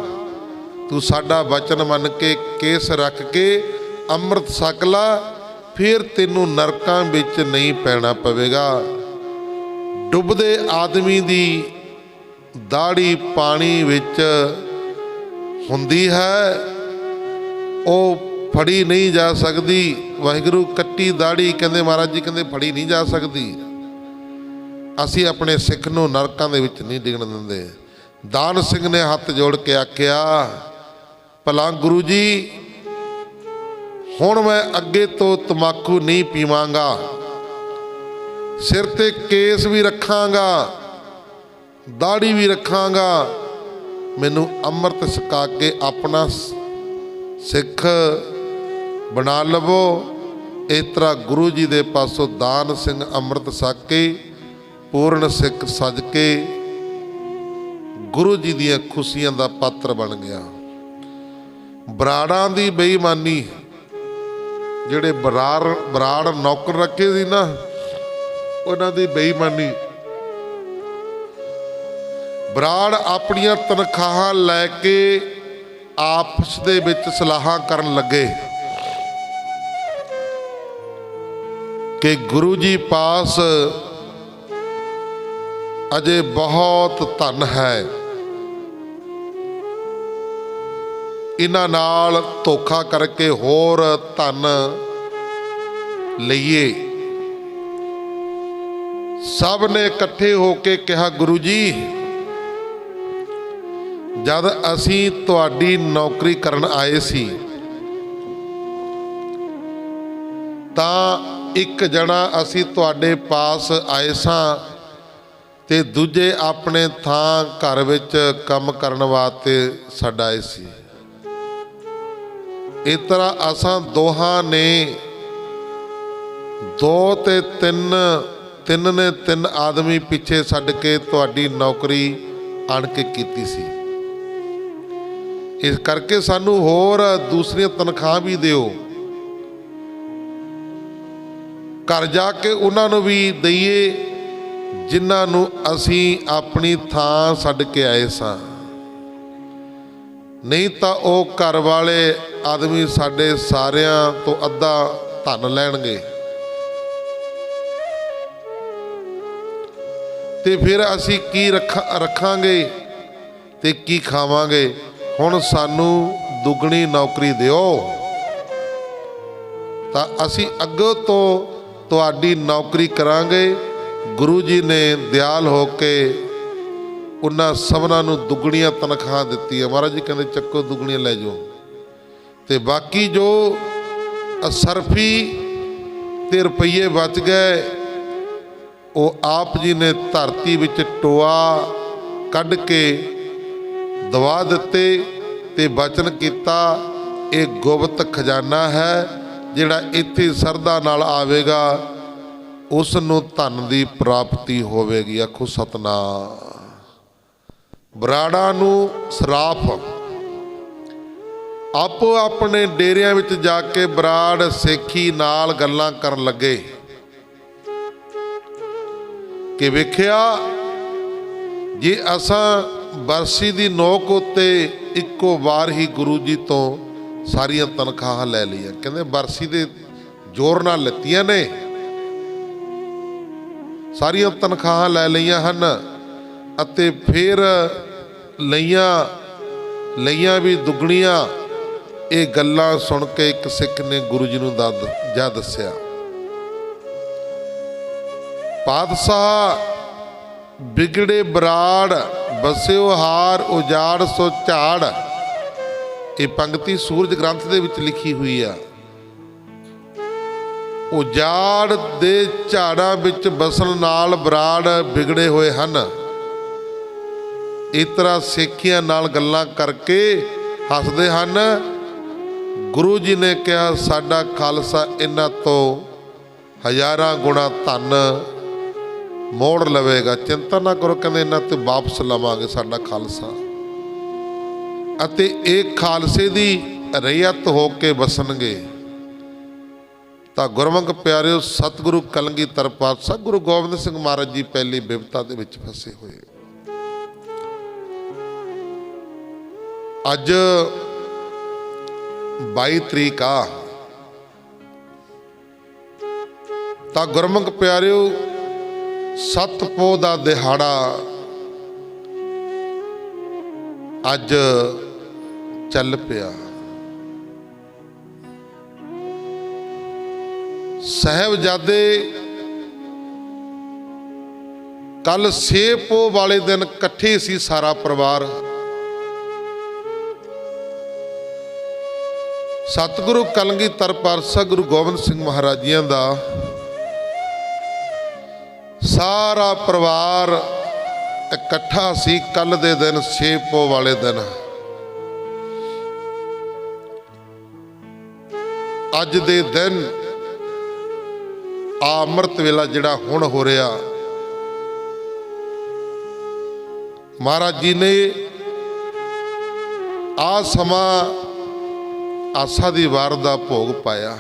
ਤੂੰ ਸਾਡਾ ਵਚਨ ਮੰਨ ਕੇ ਕੇਸ ਰੱਖ ਕੇ ਅੰਮ੍ਰਿਤ ਛਕ ਲਾ, ਫਿਰ ਤੈਨੂੰ ਨਰਕਾਂ ਵਿੱਚ ਨਹੀਂ ਪੈਣਾ ਪਵੇਗਾ। ਡੁੱਬਦੇ ਆਦਮੀ ਦੀ ਦਾੜੀ ਪਾਣੀ ਵਿੱਚ ਹੁੰਦੀ ਹੈ, ਉਹ ਫੜੀ ਨਹੀਂ ਜਾ ਸਕਦੀ। ਵਾਹਿਗੁਰੂ ਕੱਟੀ ਦਾੜੀ ਕਹਿੰਦੇ ਮਹਾਰਾਜ ਜੀ ਕਹਿੰਦੇ ਫੜੀ ਨਹੀਂ ਜਾ ਸਕਦੀ। ਅਸੀਂ ਆਪਣੇ ਸਿੱਖ ਨੂੰ ਨਰਕਾਂ ਦੇ ਵਿੱਚ ਨਹੀਂ ਡਿੱਗਣ ਦਿੰਦੇ। ਦਾਨ ਸਿੰਘ ਨੇ ਹੱਥ ਜੋੜ ਕੇ ਆਖਿਆ, ਭਲਾ ਗੁਰੂ ਜੀ ਹੁਣ ਮੈਂ ਅੱਗੇ ਤੋਂ ਤਮਾਕੂ ਨਹੀਂ ਪੀਵਾਂਗਾ, ਸਿਰ ਤੇ ਕੇਸ ਵੀ ਰੱਖਾਂਗਾ, ਦਾੜੀ ਵੀ ਰੱਖਾਂਗਾ, ਮੈਨੂੰ ਅੰਮ੍ਰਿਤ ਛਕਾ ਕੇ ਆਪਣਾ ਸਿੱਖ ਬਣਾ ਲਵੋ। ਇਸ ਤਰ੍ਹਾਂ ਗੁਰੂ ਜੀ ਦੇ ਪਾਸੋਂ ਦਾਨ ਸਿੰਘ ਅੰਮ੍ਰਿਤ ਛਕ ਕੇ ਪੂਰਨ ਸਿੱਖ ਸੱਜ ਕੇ ਗੁਰੂ ਜੀ ਦੀਆਂ ਖੁਸ਼ੀਆਂ ਦਾ ਪਾਤਰ ਬਣ ਗਿਆ। ਬਰਾੜਾਂ ਦੀ ਬੇਈਮਾਨੀ, ਜਿਹੜੇ ਬਰਾੜ ਨੌਕਰ ਰੱਖੇ ਸੀ ਨਾ, ਉਹਨਾਂ ਦੀ ਬੇਈਮਾਨੀ। ਬਰਾੜ ਆਪਣੀਆਂ ਤਨਖਾਹਾਂ ਲੈ ਕੇ ਆਪਸ ਦੇ ਵਿੱਚ ਸਲਾਹਾਂ ਕਰਨ ਲੱਗੇ ਕਿ ਗੁਰੂ ਜੀ ਪਾਸ ਅਜੇ ਬਹੁਤ ਧਨ ਹੈ, ਇਹਨਾਂ ਨਾਲ ਧੋਖਾ ਕਰਕੇ ਹੋਰ ਧਨ ਲਈਏ। ਸਭ ਨੇ ਇਕੱਠੇ ਹੋ ਕੇ ਕਿਹਾ, ਗੁਰੂ ਜੀ ਜਦ ਅਸੀਂ ਤੁਹਾਡੀ ਨੌਕਰੀ ਕਰਨ ਆਏ ਸੀ ਤਾਂ ਇੱਕ ਜਣਾ ਅਸੀਂ ਤੁਹਾਡੇ ਪਾਸ ਆਏ ਸਾਂ ਤੇ ਦੂਜੇ ਆਪਣੇ ਥਾਂ ਘਰ ਵਿੱਚ ਕੰਮ ਕਰਨ ਵਾਸਤੇ ਸਾਡਾ ਆਏ ਸੀ। ਇਸ ਤਰ੍ਹਾਂ ਅਸਾਂ ਦੋਹਾਂ ਨੇ ਦੋ ਤੇ ਤਿੰਨ ਨੇ ਤਿੰਨ ਆਦਮੀ ਪਿੱਛੇ ਛੱਡ ਕੇ ਤੁਹਾਡੀ ਨੌਕਰੀ ਆਣ ਕੇ ਕੀਤੀ ਸੀ। ਇਸ ਕਰਕੇ ਸਾਨੂੰ ਹੋਰ ਦੂਸਰੀਆਂ ਤਨਖਾਹ ਵੀ ਦਿਓ, ਘਰ ਜਾ ਕੇ ਉਹਨਾਂ ਨੂੰ ਵੀ ਦਈਏ ਜਿਨ੍ਹਾਂ ਨੂੰ ਅਸੀਂ ਆਪਣੀ ਥਾਂ ਛੱਡ ਕੇ ਆਏ ਸਾਂ। ਨਹੀਂ ਤਾਂ ਉਹ ਘਰ ਵਾਲੇ ਆਦਮੀ ਸਾਡੇ ਸਾਰਿਆਂ ਤੋਂ ਅੱਧਾ ਧਨ ਲੈਣਗੇ ਤੇ ਫਿਰ ਅਸੀਂ ਕੀ ਰੱਖਾਂਗੇ। ਤੇ ਕੀ ਖਾਵਾਂਗੇ, ਹੁਣ ਸਾਨੂੰ ਦੁੱਗਣੀ ਨੌਕਰੀ ਦਿਓ ਤਾਂ ਅਸੀਂ ਅੱਗੋਂ ਤੋਂ ਤੁਹਾਡੀ ਨੌਕਰੀ ਕਰਾਂਗੇ। ਗੁਰੂ ਜੀ ਨੇ ਦਿਆਲ ਹੋ ਕੇ ਉਹਨਾਂ ਸਭਨਾਂ ਨੂੰ ਦੁੱਗਣੀਆਂ ਤਨਖਾਹਾਂ ਦਿੱਤੀਆਂ। ਮਹਾਰਾਜ ਜੀ ਕਹਿੰਦੇ ਚੱਕੋ ਦੁੱਗਣੀਆਂ ਲੈ ਜਾਓ, ਤੇ ਬਾਕੀ ਜੋ ਅਸਰਫੀ ਤੇ ਰੁਪਈਏ ਬਚ ਗਏ ਉਹ ਆਪ ਜੀ ਨੇ ਧਰਤੀ ਵਿੱਚ ਟੋਆ ਕੱਢ ਕੇ ਦਵਾ ਦਿੱਤੇ ਤੇ ਬਚਨ ਕੀਤਾ, ਇਹ ਗੁਪਤ ਖਜ਼ਾਨਾ ਹੈ, ਜਿਹੜਾ ਇੱਥੇ ਸਰਦਾ ਨਾਲ ਆਵੇਗਾ ਉਸ ਨੂੰ ਧਨ ਦੀ ਪ੍ਰਾਪਤੀ ਹੋਵੇਗੀ। ਆਖੋ ਸਤਨਾਮ। ਬਰਾੜਾਂ ਨੂੰ ਸਰਾਫ, ਆਪੋ ਆਪਣੇ ਡੇਰਿਆਂ ਵਿੱਚ ਜਾ ਕੇ ਬਰਾੜ ਸੇਖੀ ਨਾਲ ਗੱਲਾਂ ਕਰਨ ਲੱਗੇ ਕਿ ਵੇਖਿਆ ਜੇ ਅਸਾਂ ਬਰਸੀ ਦੀ ਨੋਕ ਉੱਤੇ ਇੱਕੋ ਵਾਰ ਹੀ ਗੁਰੂ ਜੀ ਤੋਂ ਸਾਰੀਆਂ ਤਨਖਾਹਾਂ ਲੈ ਲਈਆਂ। ਕਹਿੰਦੇ ਬਰਸੀ ਦੇ ਜ਼ੋਰ ਨਾਲ ਲਿੱਤੀਆਂ ਨੇ, ਸਾਰੀਆਂ ਤਨਖਾਹਾਂ ਲੈ ਲਈਆਂ ਹਨ ਅਤੇ ਫਿਰ ਲਈਆਂ ਵੀ ਦੁੱਗਣੀਆਂ। ਇਹ ਗੱਲਾਂ ਸੁਣ ਕੇ ਇੱਕ ਸਿੱਖ ਨੇ ਗੁਰੂ ਜੀ ਨੂੰ ਜਾ ਦੱਸਿਆ, ਪਾਤਸ਼ਾਹ ਬਿਗੜੇ ਬਰਾੜ ਬਸਿਓ ਹਾਰ ਉਜਾੜ ਸੋ ਝਾੜ। ਇਹ ਪੰਕਤੀ ਸੂਰਜ ਗ੍ਰੰਥ ਦੇ ਵਿੱਚ ਲਿਖੀ ਹੋਈ ਆ। ਉਜਾੜ ਦੇ ਝਾੜਾਂ ਵਿੱਚ ਬਸਣ ਨਾਲ ਬਰਾੜ ਵਿਗੜੇ ਹੋਏ ਹਨ। ਇਸ ਤਰ੍ਹਾਂ ਸੇਖੀਆਂ ਨਾਲ ਗੱਲਾਂ ਕਰਕੇ ਹੱਸਦੇ ਹਨ। ਗੁਰੂ ਜੀ ਨੇ ਕਿਹਾ ਸਾਡਾ ਖਾਲਸਾ ਇਹਨਾਂ ਤੋਂ ਹਜ਼ਾਰਾਂ ਗੁਣਾ ਧਨ ਮੋੜ ਲਵੇਗਾ, ਚਿੰਤਾ ਨਾ ਕਰੋ। ਕਹਿੰਦੇ ਇਹਨਾਂ ਤੇ ਵਾਪਸ ਲਵਾਂਗੇ ਸਾਡਾ ਖਾਲਸਾ, ਅਤੇ ਇਹ ਖਾਲਸੇ ਦੀ ਰੈਅਤ ਹੋ ਕੇ ਵਸਣਗੇ। ਤਾਂ ਗੁਰਮੁਖ ਪਿਆਰਿਓ, ਸਤਿਗੁਰੂ ਕਲਗੀਧਰ ਪਾਤਸ਼ਾਹ ਗੁਰੂ ਗੋਬਿੰਦ ਸਿੰਘ ਮਹਾਰਾਜ ਜੀ ਪਹਿਲੀ ਬਿਪਤਾ ਦੇ ਵਿੱਚ ਫਸੇ ਹੋਏ। ਅੱਜ 22 ਤਰੀਕ ਆ। ਤਾਂ ਗੁਰਮੁਖ ਪਿਆਰਿਓ, ਸਤਪੋਹ ਦਾ ਦਿਹਾੜਾ ਅੱਜ ਚੱਲ ਪਿਆ। ਸਾਹਿਬਜ਼ਾਦੇ ਕੱਲ 6 ਪੋਹ ਵਾਲੇ ਦਿਨ ਇਕੱਠੇ ਸੀ ਸਾਰਾ ਪਰਿਵਾਰ। ਸਤਿਗੁਰੂ ਕਲਗੀਧਰ ਪਾਤਸ਼ਾਹ ਗੁਰੂ ਗੋਬਿੰਦ ਸਿੰਘ ਮਹਾਰਾਜ ਜੀਆਂ ਦਾ ਸਾਰਾ ਪਰਿਵਾਰ ਇਕੱਠਾ ਸੀ ਕੱਲ ਦੇ ਦਿਨ 6 ਪੋਹ ਵਾਲੇ ਦਿਨ। ਅੱਜ ਦੇ ਦਿਨ ਆ ਅੰਮ੍ਰਿਤ ਵੇਲਾ ਜਿਹੜਾ ਹੁਣ ਹੋ ਰਿਹਾ, ਮਹਾਰਾਜ ਜੀ ਨੇ ਆ ਸਮਾਂ ਆਸਾ ਦੀ ਵਾਰ ਦਾ ਭੋਗ ਪਾਇਆ।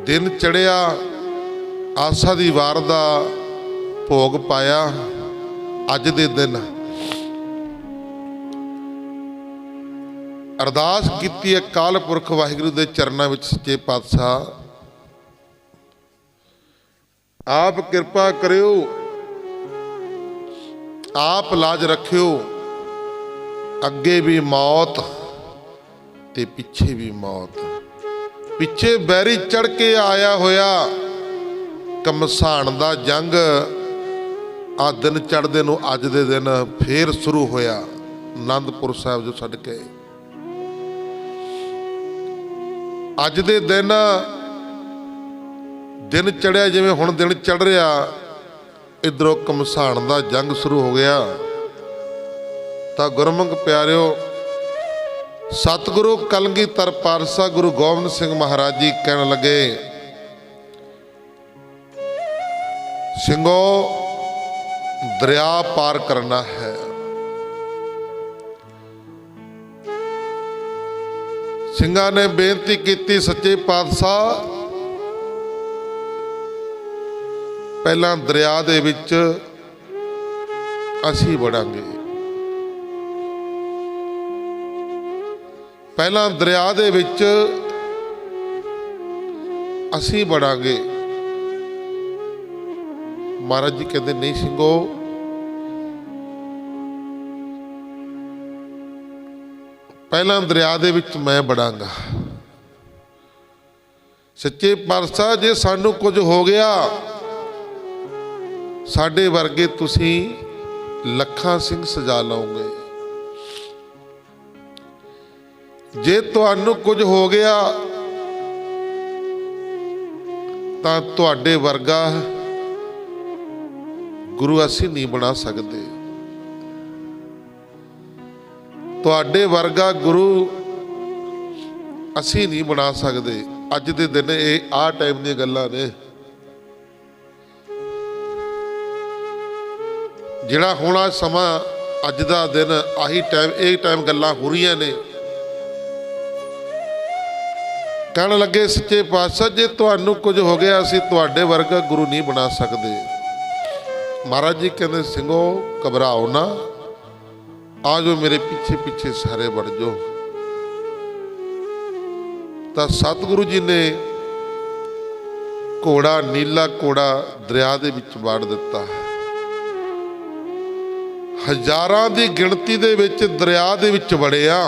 ਦਿਨ ਚੜਿਆ, ਆਸਾ ਦੀ ਵਾਰ ਦਾ ਭੋਗ ਪਾਇਆ। ਅੱਜ ਦੇ ਦਿਨ ਅਰਦਾਸ ਕੀਤੀ ਹੈ ਅਕਾਲ ਪੁਰਖ ਵਾਹਿਗੁਰੂ ਦੇ ਚਰਨਾਂ ਵਿੱਚ, ਸੱਚੇ ਪਾਤਸ਼ਾਹ ਆਪ ਕਿਰਪਾ ਕਰਿਓ, ਆਪ ਲਾਜ ਰੱਖਿਓ। ਅੱਗੇ ਵੀ ਮੌਤ ਤੇ ਪਿੱਛੇ ਵੀ ਮੌਤ। ਪਿੱਛੇ ਬੈਰੀ ਚੜ ਕੇ ਆਇਆ ਹੋਇਆ ਘਮਸਾਣ ਦਾ ਜੰਗ ਆ ਦਿਨ ਚੜ੍ਹਦੇ ਨੂੰ ਅੱਜ ਦੇ ਦਿਨ ਫੇਰ ਸ਼ੁਰੂ ਹੋਇਆ। ਆਨੰਦਪੁਰ ਸਾਹਿਬ ਜੋ ਛੱਡ ਕੇ ਅੱਜ ਦੇ ਦਿਨ ਚੜਿਆ, ਜਿਵੇਂ ਹੁਣ ਦਿਨ ਚੜ ਰਿਹਾ, ਇਧਰੋਂ ਘਮਸਾਣ ਦਾ ਜੰਗ ਸ਼ੁਰੂ ਹੋ ਗਿਆ। ਤਾਂ ਗੁਰਮੁਖ ਪਿਆਰਿਓ, ਸਤਿਗੁਰੂ ਕਲਗੀਧਰ ਪਾਤਸ਼ਾਹ ਗੁਰੂ ਗੋਬਿੰਦ ਸਿੰਘ ਮਹਾਰਾਜ ਜੀ ਕਹਿਣ ਲੱਗੇ, ਸਿੰਘੋ ਦਰਿਆ ਪਾਰ ਕਰਨਾ ਹੈ। ਸਿੰਘਾਂ ਨੇ ਬੇਨਤੀ ਕੀਤੀ, ਸੱਚੇ ਪਾਤਸ਼ਾਹ ਪਹਿਲਾਂ ਦਰਿਆ ਦੇ ਵਿੱਚ ਅਸੀਂ ਵੜਾਂਗੇ, ਪਹਿਲਾਂ ਦਰਿਆ ਦੇ ਵਿੱਚ ਅਸੀਂ ਵੜਾਂਗੇ। ਮਹਾਰਾਜ ਜੀ ਕਹਿੰਦੇ ਨਹੀਂ ਸਿੰਘੋ, ਪਹਿਲਾਂ ਦਰਿਆ ਦੇ ਵਿੱਚ ਮੈਂ ਵੜਾਂਗਾ। ਸੱਚੇ ਪਾਤਸ਼ਾਹ, ਜੇ ਸਾਨੂੰ ਕੁਝ ਹੋ ਗਿਆ, ਸਾਡੇ ਵਰਗੇ ਤੁਸੀਂ ਲੱਖਾਂ ਸਿੰਘ ਸਜਾ ਲਓਗੇ। ਜੇ ਤੁਹਾਨੂੰ ਕੁਝ ਹੋ ਗਿਆ ਤਾਂ ਤੁਹਾਡੇ ਵਰਗਾ ਗੁਰੂ ਅਸੀਂ ਨਹੀਂ ਬਣਾ ਸਕਦੇ। ਤੁਹਾਡੇ ਵਰਗਾ ਗੁਰੂ ਅਸੀਂ ਨਹੀਂ ਬਣਾ ਸਕਦੇ। ਅੱਜ ਦੇ ਦਿਨ ਇਹ ਆਹ ਟਾਈਮ ਦੀਆਂ ਗੱਲਾਂ ਨੇ। ਜਿਹੜਾ ਹੋਣਾ ਸਮਾਂ, ਅੱਜ ਦਾ ਦਿਨ, ਆਹੀ ਟਾਈਮ, ਇਹ ਟਾਈਮ ਗੱਲਾਂ ਹੋ ਰਹੀਆਂ ਨੇ। ਕਹਿਣ ਲੱਗੇ ਸੱਚੇ ਪਾਤਸ਼ਾਹ, ਜੇ ਤੁਹਾਨੂੰ ਕੁਝ ਹੋ ਗਿਆ, ਅਸੀਂ ਤੁਹਾਡੇ ਵਰਗਾ ਗੁਰੂ ਨਹੀਂ ਬਣਾ ਸਕਦੇ। ਮਹਾਰਾਜ ਜੀ ਕਹਿੰਦੇ, ਸਿੰਘੋ ਘਬਰਾਓ ਨਾ, ਆ ਜਾਓ ਮੇਰੇ ਪਿੱਛੇ ਪਿੱਛੇ ਸਾਰੇ ਵੜ ਜਾਓ। ਤਾਂ ਸਤਿਗੁਰੂ ਜੀ ਨੇ ਘੋੜਾ, ਨੀਲਾ ਘੋੜਾ ਦਰਿਆ ਦੇ ਵਿੱਚ ਵਾੜ ਦਿੱਤਾ। ਹਜ਼ਾਰਾਂ ਦੀ ਗਿਣਤੀ ਦੇ ਵਿੱਚ ਦਰਿਆ ਦੇ ਵਿੱਚ ਵੜਿਆ,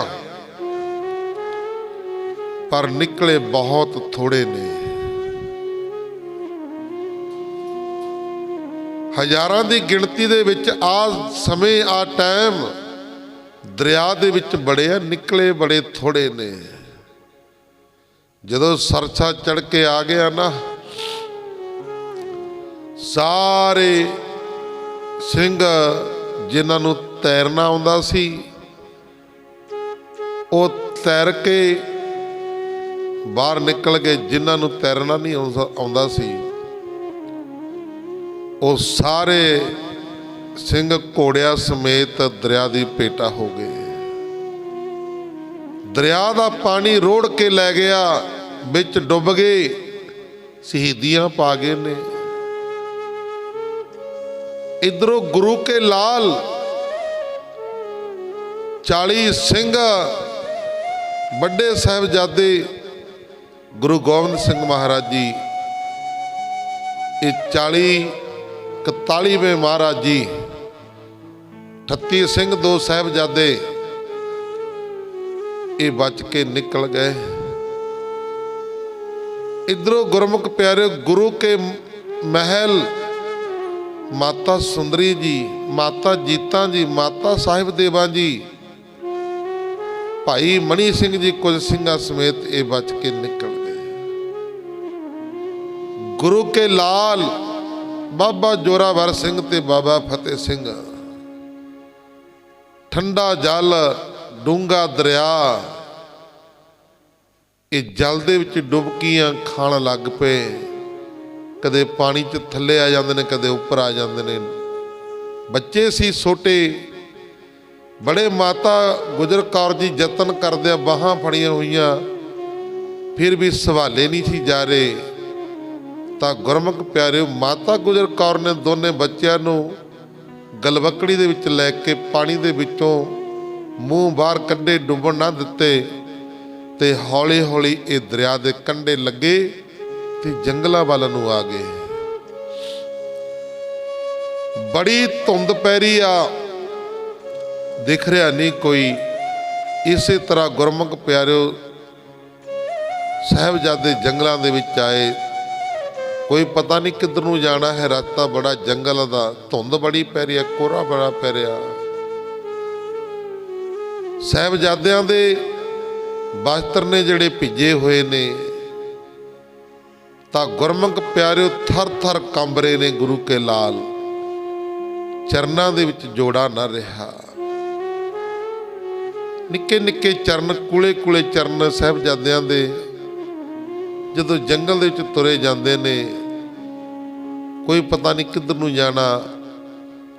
ਪਰ ਨਿਕਲੇ ਬਹੁਤ ਥੋੜੇ ਨੇ। ਹਜ਼ਾਰਾਂ ਦੀ ਗਿਣਤੀ ਦੇ ਵਿੱਚ ਆ ਸਮੇਂ, ਆ ਟਾਈਮ ਦਰਿਆ ਦੇ ਵਿੱਚ ਵੜਿਆ, ਨਿਕਲੇ ਬੜੇ ਥੋੜੇ ਨੇ। ਜਦੋਂ ਸਰਸਾ ਚੜ ਕੇ ਆ ਗਿਆ ਨਾ, ਸਾਰੇ ਸਿੰਘ ਜਿਨ੍ਹਾਂ ਨੂੰ ਤੈਰਨਾ ਆਉਂਦਾ ਸੀ, ਉਹ ਤੈਰ ਕੇ ਬਾਹਰ ਨਿਕਲ ਗਏ। ਜਿਨ੍ਹਾਂ ਨੂੰ ਤੈਰਨਾ ਨਹੀਂ ਆਉਂਦਾ ਸੀ, ਉਹ ਸਾਰੇ ਸਿੰਘ ਘੋੜਿਆਂ ਸਮੇਤ ਦਰਿਆ ਦੀ ਭੇਟਾ ਹੋ ਗਏ। ਦਰਿਆ ਦਾ ਪਾਣੀ ਰੋੜ ਕੇ ਲੈ ਗਿਆ, ਵਿੱਚ ਡੁੱਬ ਗਏ, ਸ਼ਹੀਦੀਆਂ ਪਾ ਗਏ ਨੇ। ਇਧਰੋਂ ਗੁਰੂ ਕੇ ਲਾਲ 40 ਸਿੰਘ ਵੱਡੇ ਸਾਹਿਬਜ਼ਾਦੇ ਗੁਰੂ ਗੋਬਿੰਦ ਸਿੰਘ ਮਹਾਰਾਜ ਜੀ, ਇਹ 41ਵੇਂ ਮਹਾਰਾਜ ਜੀ, 38 ਸਿੰਘ, 2 ਸਾਹਿਬਜ਼ਾਦੇ, ਇਹ ਬਚ ਕੇ ਨਿਕਲ ਗਏ। इधरों गुरमुख प्यारे गुरु के महल माता सुंदरी जी, माता जीता जी, माता साहिब देवा जी, भाई मणि सिंह जी कुछ सिंघा समेत ये बच के निकल गए। गुरु के लाल बाबा जोरावर सिंह ते बाबा फतेह सिंह, ठंडा जल डूंगा दरिया, ये जल दे विच डुबकियां खाण लग पे, कदे पानी च थल्ले आ जांदे ने, कदे उपर आ जांदे ने। बच्चे सी छोटे बड़े, माता गुजर कौर जी जतन करदे बाहां फड़ियां हुईयां, फिर भी सवाले नहीं सी जा रहे। तां गुरमुख प्यारे माता गुजर कौर ने दोने बच्चों नूं गलवकड़ी दे विच लैके पानी दे विचों मूँह बाहर कड्डे, डुबण ना दिते, ते हौली हौली ये दरिया के कंढे लगे ते जंगलों वाल नूं आ गए। बड़ी धुंध पै रही आ, दिख रहा नहीं कोई। इस तरह गुरमुख प्यारिओ साहिबजादे जंगलों दे विच आए, कोई पता नहीं किधर नूं जाना है, रास्ता बड़ा जंगल दा, धुंध बड़ी पै रही है, कोहरा बड़ा पै रहा। साहिबजादियां दे वस्त्र ने जिहड़े भिजे हुए ने, तां गुरमुख प्यारिओ थर थर कंब रहे ने। गुरु के लाल चरनां दे विच जोड़ा ना रहा। निक्के निक्के चरण, कुले कुले चरण साहिबजादियां दे जदों जंगल दे विच तुरे जांदे ने, कोई पता नहीं किधर नूं जाना।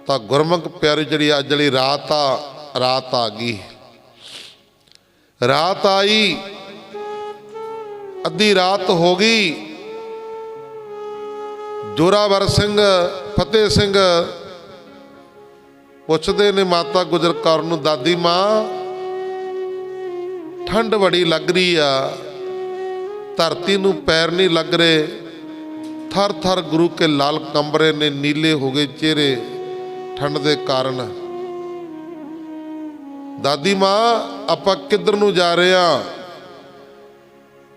तां गुरमुख प्यारे जिहड़ी अज वाली रात आ गई। रात आई, अद्धी रात हो गई। जोरावर सिंह, फतेह सिंह पुछदे ने माता गुजर कौर नूं, दादी मां ठंड बड़ी लग रही आ, धरती नूं पैर नहीं लग रहे, थर थर गुरु के लाल कंबरे ने, नीले हो गए चेहरे ठंड के कारण। ਦਾਦੀ ਮਾਂ ਆਪਾਂ ਕਿੱਧਰ ਨੂੰ ਜਾ ਰਹੇ ਹਾਂ?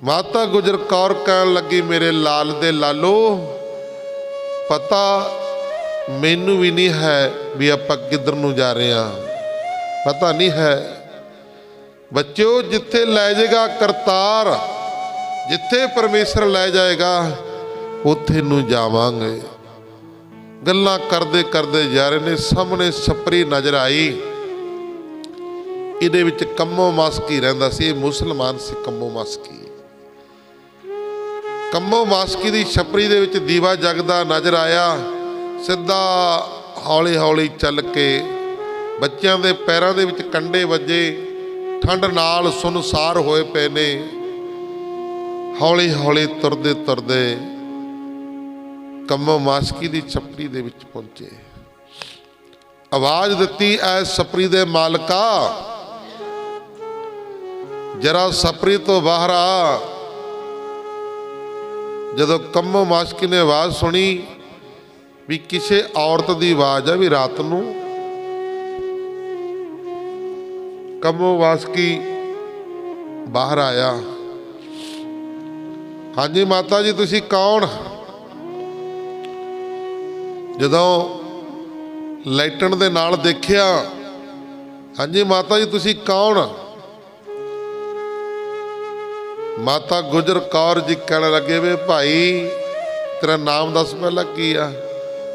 ਮਾਤਾ ਗੁਜਰ ਕੌਰ ਕਹਿਣ ਲੱਗੀ, ਮੇਰੇ ਲਾਲ ਦੇ ਲਾਲੋ, ਪਤਾ ਮੈਨੂੰ ਵੀ ਨਹੀਂ ਹੈ ਵੀ ਆਪਾਂ ਕਿੱਧਰ ਨੂੰ ਜਾ ਰਹੇ ਹਾਂ, ਪਤਾ ਨਹੀਂ ਹੈ। ਬੱਚਿਓ, ਜਿੱਥੇ ਲੈ ਜਾਏਗਾ ਕਰਤਾਰ, ਜਿੱਥੇ ਪਰਮੇਸ਼ਰ ਲੈ ਜਾਏਗਾ ਉੱਥੇ ਨੂੰ ਜਾਵਾਂਗੇ। ਗੱਲਾਂ ਕਰਦੇ ਕਰਦੇ ਜਾ ਰਹੇ ਨੇ, ਸਾਹਮਣੇ ਛਪਰੀ ਨਜ਼ਰ ਆਈ। ਇਹਦੇ ਵਿੱਚ ਕੰਮੋ ਮਾਸਕੀ ਰਹਿੰਦਾ ਸੀ, ਇਹ ਮੁਸਲਮਾਨ ਸੀ ਕੰਮੋ ਮਾਸਕੀ। ਕੰਮੋ ਮਾਸਕੀ ਦੀ ਛਪਰੀ ਦੇ ਵਿੱਚ ਦੀਵਾ ਜਗਦਾ ਨਜ਼ਰ ਆਇਆ। ਸਿੱਧਾ ਹੌਲੀ ਹੌਲੀ ਚੱਲ ਕੇ ਬੱਚਿਆਂ ਦੇ ਪੈਰਾਂ ਦੇ ਵਿੱਚ ਕੰਡੇ ਵੱਜੇ, ਠੰਡ ਨਾਲ ਸੁਨਸਾਰ ਹੋਏ ਪਏ ਨੇ। ਹੌਲੀ ਹੌਲੀ ਤੁਰਦੇ ਤੁਰਦੇ ਕੰਮੋ ਮਾਸਕੀ ਦੀ ਛਪਰੀ ਦੇ ਵਿੱਚ ਪਹੁੰਚੇ। ਆਵਾਜ਼ ਦਿੱਤੀ, ਐ ਛਪਰੀ ਦੇ ਮਾਲਕਾ, ਜਰਾ ਛਪਰੀ ਤੋਂ ਬਾਹਰ ਆ। ਜਦੋਂ ਕੰਮੋ ਮਾਸਕੀ ਨੇ ਆਵਾਜ਼ ਸੁਣੀ ਵੀ ਕਿਸੇ ਔਰਤ ਦੀ ਆਵਾਜ਼ ਆ, ਵੀ ਰਾਤ ਨੂੰ, ਕੰਮੋ ਮਾਸਕੀ ਬਾਹਰ ਆਇਆ। ਹਾਂਜੀ ਮਾਤਾ ਜੀ, ਤੁਸੀਂ ਕੌਣ? ਜਦੋਂ ਲਾਈਟਣ ਦੇ ਨਾਲ ਦੇਖਿਆ, ਹਾਂਜੀ ਮਾਤਾ ਜੀ ਤੁਸੀਂ ਕੌਣ? ਮਾਤਾ ਗੁਜਰ ਕੌਰ ਜੀ ਕਹਿਣ ਲੱਗੇ, ਵੇ ਭਾਈ ਤੇਰਾ ਨਾਮ ਦੱਸ ਪਹਿਲਾਂ ਕੀ ਆ?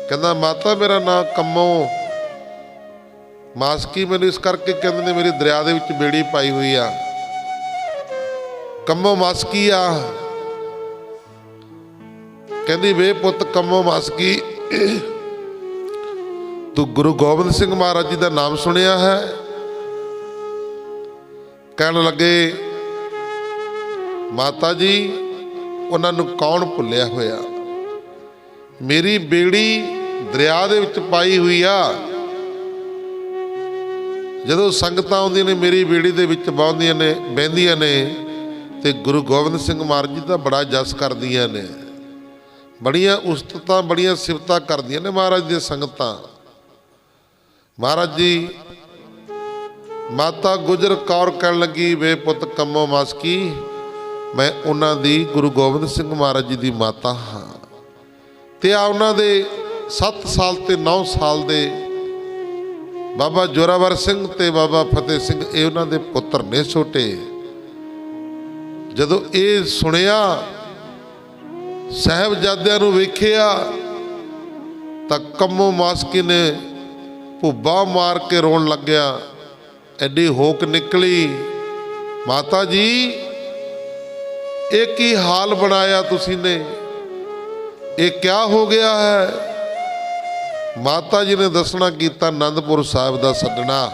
ਕਹਿੰਦਾ, ਮਾਤਾ ਮੇਰਾ ਨਾਮ ਕੰਮੋ ਮਾਸਕੀ, ਮੈਨੂੰ ਇਸ ਕਰਕੇ ਕਹਿੰਦੇ ਨੇ, ਮੇਰੀ ਦਰਿਆ ਦੇ ਵਿੱਚ ਬੇੜੀ ਪਾਈ ਹੋਈ ਆ, ਕੰਮੋ ਮਾਸਕੀ ਆ। ਕਹਿੰਦੀ, ਵੇ ਪੁੱਤ ਕੰਮੋ ਮਾਸਕੀ, ਤੂੰ ਗੁਰੂ ਗੋਬਿੰਦ ਸਿੰਘ ਮਹਾਰਾਜ ਜੀ ਦਾ ਨਾਮ ਸੁਣਿਆ ਹੈ? ਕਹਿਣ ਲੱਗੇ, ਮਾਤਾ ਜੀ ਉਹਨਾਂ ਨੂੰ ਕੌਣ ਭੁੱਲਿਆ ਹੋਇਆ, ਮੇਰੀ ਬੇੜੀ ਦਰਿਆ ਦੇ ਵਿੱਚ ਪਾਈ ਹੋਈ ਆ। ਜਦੋਂ ਸੰਗਤਾਂ ਆਉਂਦੀਆਂ ਨੇ ਮੇਰੀ ਬੇੜੀ ਦੇ ਵਿੱਚ ਬਹਿੰਦੀਆਂ ਨੇ ਤੇ ਗੁਰੂ ਗੋਬਿੰਦ ਸਿੰਘ ਮਹਾਰਾਜ ਜੀ ਦਾ ਬੜਾ ਜਸ ਕਰਦੀਆਂ ਨੇ, ਬੜੀਆਂ ਉਸਤਤਾਂ, ਬੜੀਆਂ ਸਿਫਤਾਂ ਕਰਦੀਆਂ ਨੇ ਮਹਾਰਾਜ ਦੀਆਂ ਸੰਗਤਾਂ। ਮਹਾਰਾਜ ਜੀ, ਮਾਤਾ ਗੁਜਰ ਕੌਰ ਕਹਿਣ ਲੱਗੀ, ਵੇ ਪੁੱਤ ਕੰਮੋ ਮਾਸਕੀ, ਮੈਂ ਉਹਨਾਂ ਦੀ ਗੁਰੂ ਗੋਬਿੰਦ ਸਿੰਘ ਮਹਾਰਾਜ ਜੀ ਦੀ ਮਾਤਾ ਹਾਂ, ਤੇ ਆ ਉਹਨਾਂ ਦੇ 7 ਸਾਲ ਤੇ 9 ਸਾਲ ਦੇ ਬਾਬਾ ਜੋਰਾਵਰ ਸਿੰਘ ਤੇ ਬਾਬਾ ਫਤਿਹ ਸਿੰਘ, ਇਹ ਉਹਨਾਂ ਦੇ ਪੁੱਤਰ ਨੇ ਛੋਟੇ। ਜਦੋਂ ਇਹ ਸੁਣਿਆ, ਸਾਹਿਬਜ਼ਾਦਿਆਂ ਨੂੰ ਵੇਖਿਆ, ਤਾਂ ਕੰਮੋ ਮਾਸਕੀ ਨੇ ਭੁੱਬਾ ਮਾਰ ਕੇ ਰੋਣ ਲੱਗਿਆ। ਐਡੀ ਹੋਕ ਨਿਕਲੀ, ਮਾਤਾ ਜੀ ਇਹ ਕੀ ਹਾਲ ਬਣਾਇਆ ਤੁਸੀਂ ਨੇ, ਇਹ ਕਿਆ ਹੋ ਗਿਆ ਹੈ? ਮਾਤਾ ਜੀ ਨੇ ਦੱਸਣਾ ਕੀਤਾ, ਆਨੰਦਪੁਰ ਸਾਹਿਬ ਦਾ ਛੱਡਣਾ।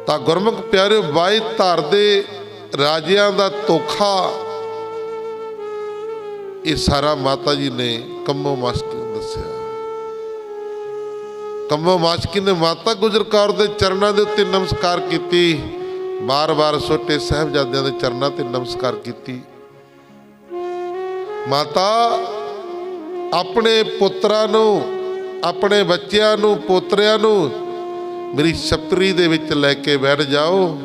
ਤਾਂ ਗੁਰਮੁਖ ਪਿਆਰਿਓ, 22 ਧਾਰ ਦੇ ਰਾਜਿਆਂ ਦਾ ਧੋਖਾ, ਇਹ ਸਾਰਾ ਮਾਤਾ ਜੀ ਨੇ ਕੰਮੋ ਮਾਸਕੀ ਨੂੰ ਦੱਸਿਆ। ਕੰਮੋ ਮਾਸਕੀ ਨੇ ਮਾਤਾ ਗੁਜਰ ਕੌਰ ਦੇ ਚਰਨਾਂ ਦੇ ਉੱਤੇ ਨਮਸਕਾਰ ਕੀਤੀ, ਬਾਰ-ਬਾਰ ਛੋਟੇ ਸਾਹਿਬਜ਼ਾਦਿਆਂ ਦੇ ਚਰਨਾਂ ਤੇ ਨਮਸਕਾਰ ਕੀਤੀ। ਮਾਤਾ, ਆਪਣੇ ਪੁੱਤਰਾਂ ਨੂੰ, ਆਪਣੇ ਬੱਚਿਆਂ ਨੂੰ, ਪੋਤਰਿਆਂ ਨੂੰ ਮੇਰੀ ਛਪਰੀ ਦੇ ਵਿੱਚ ਲੈ ਕੇ ਬੈਠ ਜਾਓ,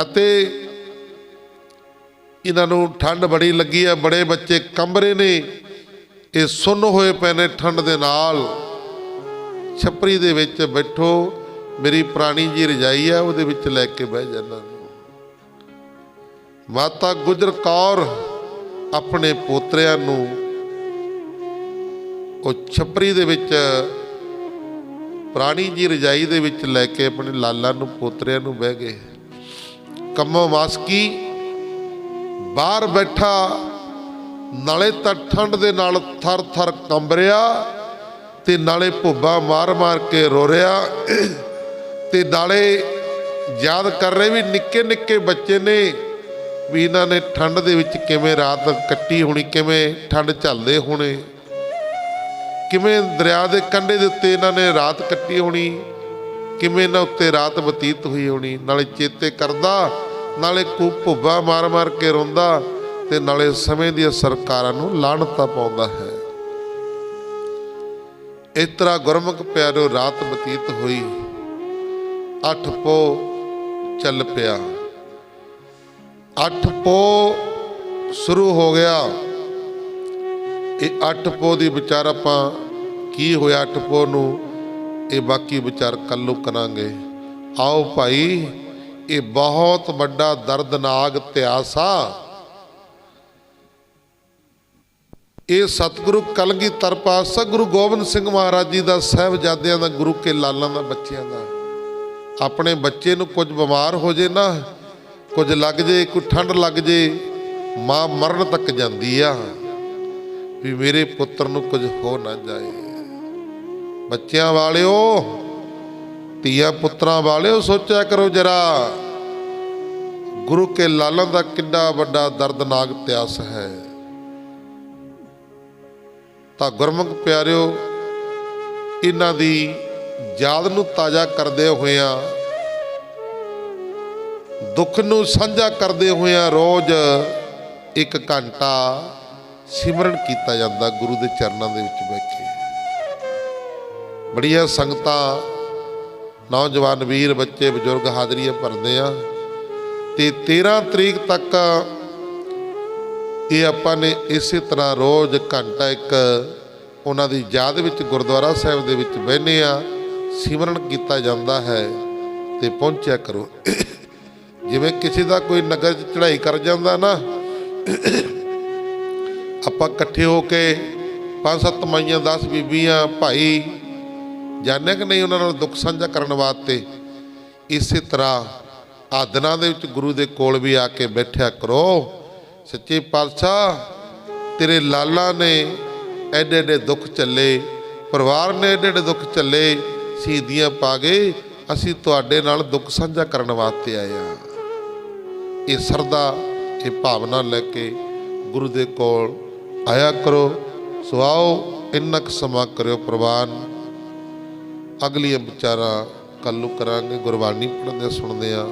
ਅਤੇ ਇਹਨਾਂ ਨੂੰ ਠੰਡ ਬੜੀ ਲੱਗੀ ਹੈ, ਬੜੇ ਬੱਚੇ ਕੰਬ ਰਹੇ ਨੇ, ਇਹ ਸੁੰਨ ਹੋਏ ਪਏ ਨੇ ਠੰਡ ਦੇ ਨਾਲ। ਛਪਰੀ ਦੇ ਵਿੱਚ ਬੈਠੋ, ਮੇਰੀ ਪੁਰਾਣੀ ਜੀ ਰਜਾਈ ਆ, ਉਹਦੇ ਵਿੱਚ ਲੈ ਕੇ ਬਹਿ ਜਾਣਾ। ਮਾਤਾ ਗੁਜਰ ਕੌਰ ਆਪਣੇ ਪੋਤਰਿਆਂ ਨੂੰ ਉਹ ਛਪਰੀ ਦੇ ਵਿੱਚ, ਪੁਰਾਣੀ ਜੀ ਰਜਾਈ ਦੇ ਵਿੱਚ ਲੈ ਕੇ ਆਪਣੇ ਲਾਲਾਂ ਨੂੰ, ਪੋਤਰਿਆਂ ਨੂੰ ਬਹਿ ਗਏ। ਕੰਮੋ ਮਾਸਕੀ ਬਾਹਰ ਬੈਠਾ, ਨਾਲੇ ਤਾਂ ਠੰਡ ਦੇ ਨਾਲ ਥਰ ਥਰ ਕੰਬ ਰਿਹਾ, ਤੇ ਨਾਲੇ ਭੁੱਬਾ ਮਾਰ ਮਾਰ ਕੇ ਰੋ ਰਿਹਾ, ਤੇ ਨਾਲੇ ਯਾਦ ਕਰ ਰਹੇ ਵੀ ਨਿੱਕੇ ਨਿੱਕੇ ਬੱਚੇ ਨੇ, ਵੀ ਇਹਨਾਂ ਨੇ ਠੰਡ ਦੇ ਵਿੱਚ ਕਿਵੇਂ ਰਾਤ ਕੱਟੀ ਹੋਣੀ, ਕਿਵੇਂ ਠੰਡ ਝੱਲਦੇ ਹੋਣੇ, ਕਿਵੇਂ ਦਰਿਆ ਦੇ ਕੰਢੇ ਦੇ ਉੱਤੇ ਇਹਨਾਂ ਨੇ ਰਾਤ ਕੱਟੀ ਹੋਣੀ, ਕਿਵੇਂ ਇਹਨਾਂ ਉੱਤੇ ਰਾਤ ਬਤੀਤ ਹੋਈ ਹੋਣੀ। ਨਾਲੇ ਚੇਤੇ ਕਰਦਾ, ਨਾਲੇ ਭੁੱਬਾ ਮਾਰ ਮਾਰ ਕੇ ਰੋਂਦਾ, ਤੇ ਨਾਲੇ ਸਮੇਂ ਦੀਆਂ ਸਰਕਾਰਾਂ ਨੂੰ ਲਾਹਨਤਾਂ ਪਾਉਂਦਾ ਹੈ। इस तरह गुरमुख प्यारो रात बतीत हुई, 8 पोह चल पिया। 8 पोह शुरू हो गया। ये 8 पोह की विचार आपां की होया 8 पोह नूं, ये बाकी विचार कल्लू करांगे। आओ भाई, ये बहुत वड्डा दर्दनाक इतिहास आ। ये सतगुरु कलगीधर पातशाह गुरु गोबिंद सिंह महाराज जी का साहिबजादियां दा, गुरु के लालां दा, बच्चियां दा। अपने बच्चे नूं कुछ बीमार हो जाए ना, कुछ लग जाए, कोई ठंड लग जाए, मां मरण तक जाती आ भी मेरे पुत्र नूं कुछ हो ना जाए। बच्चियां वालिओ, धीआं पुत्रां वालिओ, सोचा करो जरा गुरु के लालां दा किड्डा वड्डा दर्दनाक इतिहास है। तां गुरमुख प्यारिओ, इन्हां दी याद नूं ताज़ा करदे होइआं, दुख नूं साझा करदे होइआं रोज़ 1 घंटा सिमरन कीता जाता गुरु के चरणों के विच बैठे। बड़िया संगतां, नौजवान वीर, बच्चे, बजुर्ग हाज़रियां भरदे आ ते 13 तरीक तक ये आपां ने इस तरह रोज़ घंटा 1 उन्हां दी याद विच गुरुद्वारा साहिब दे विच बਹਿਨੇ आ, सिमरन किया जाता है। तो पहुँचा करो। जिवें किसी का कोई नगर चढ़ाई कर जाता ना, आपां इकट्ठे होके 5-7 माइयां 10 बीबियां भाई जाने कि नहीं, उन्होंने दुख साझा करने वास्ते। इस तरह आ दिनां दे विच गुरु दे कोल भी आके बैठा करो। सच्चे पातशाह, तेरे लाला ने एडे एडे दुख चले, परिवार ने एडे एडे दुख चले, शहीदियां पा गए, असीं तुहाडे नाल दुख साझा करने वास्ते आए हैं। ये सरदा, ये भावना लैके गुरु दे कोल आया करो। सो आओ, इन्ना क समा करो प्रवान। अगलियां विचारां कल्लू करांगे। गुरबाणी पढ़दे सुणदे आ,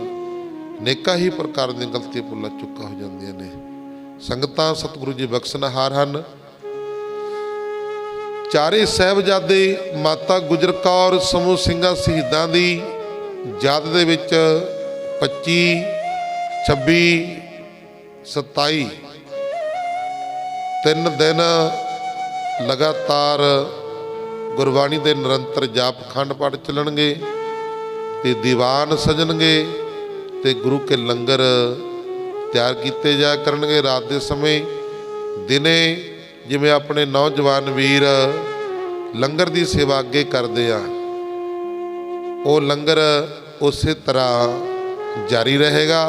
नेका ही प्रकार दी गलती भुल्लां चुक्का हो जांदियां ने। संगतां सतगुरु जी बख्शनहार हन। चारे साहिबजादे माता गुजर कौर समूह ਸਿੰਘਾਂ शहीदां दी याद दे विच 25, 26, 27 3 दिन लगातार गुरबाणी ਦੇ निरंतर जाप खंड पाठ ਚੱਲਣਗੇ ਤੇ ਦੀਵਾਨ ਸਜਣਗੇ ਤੇ गुरु के लंगर ਤਿਆਰ ਕੀਤੇ ਜਾ ਕਰਨਗੇ। रात के समय दिने जिमें अपने नौजवान वीर लंगर की सेवा अगे करते हैं, वो लंगर उस तरह जारी रहेगा।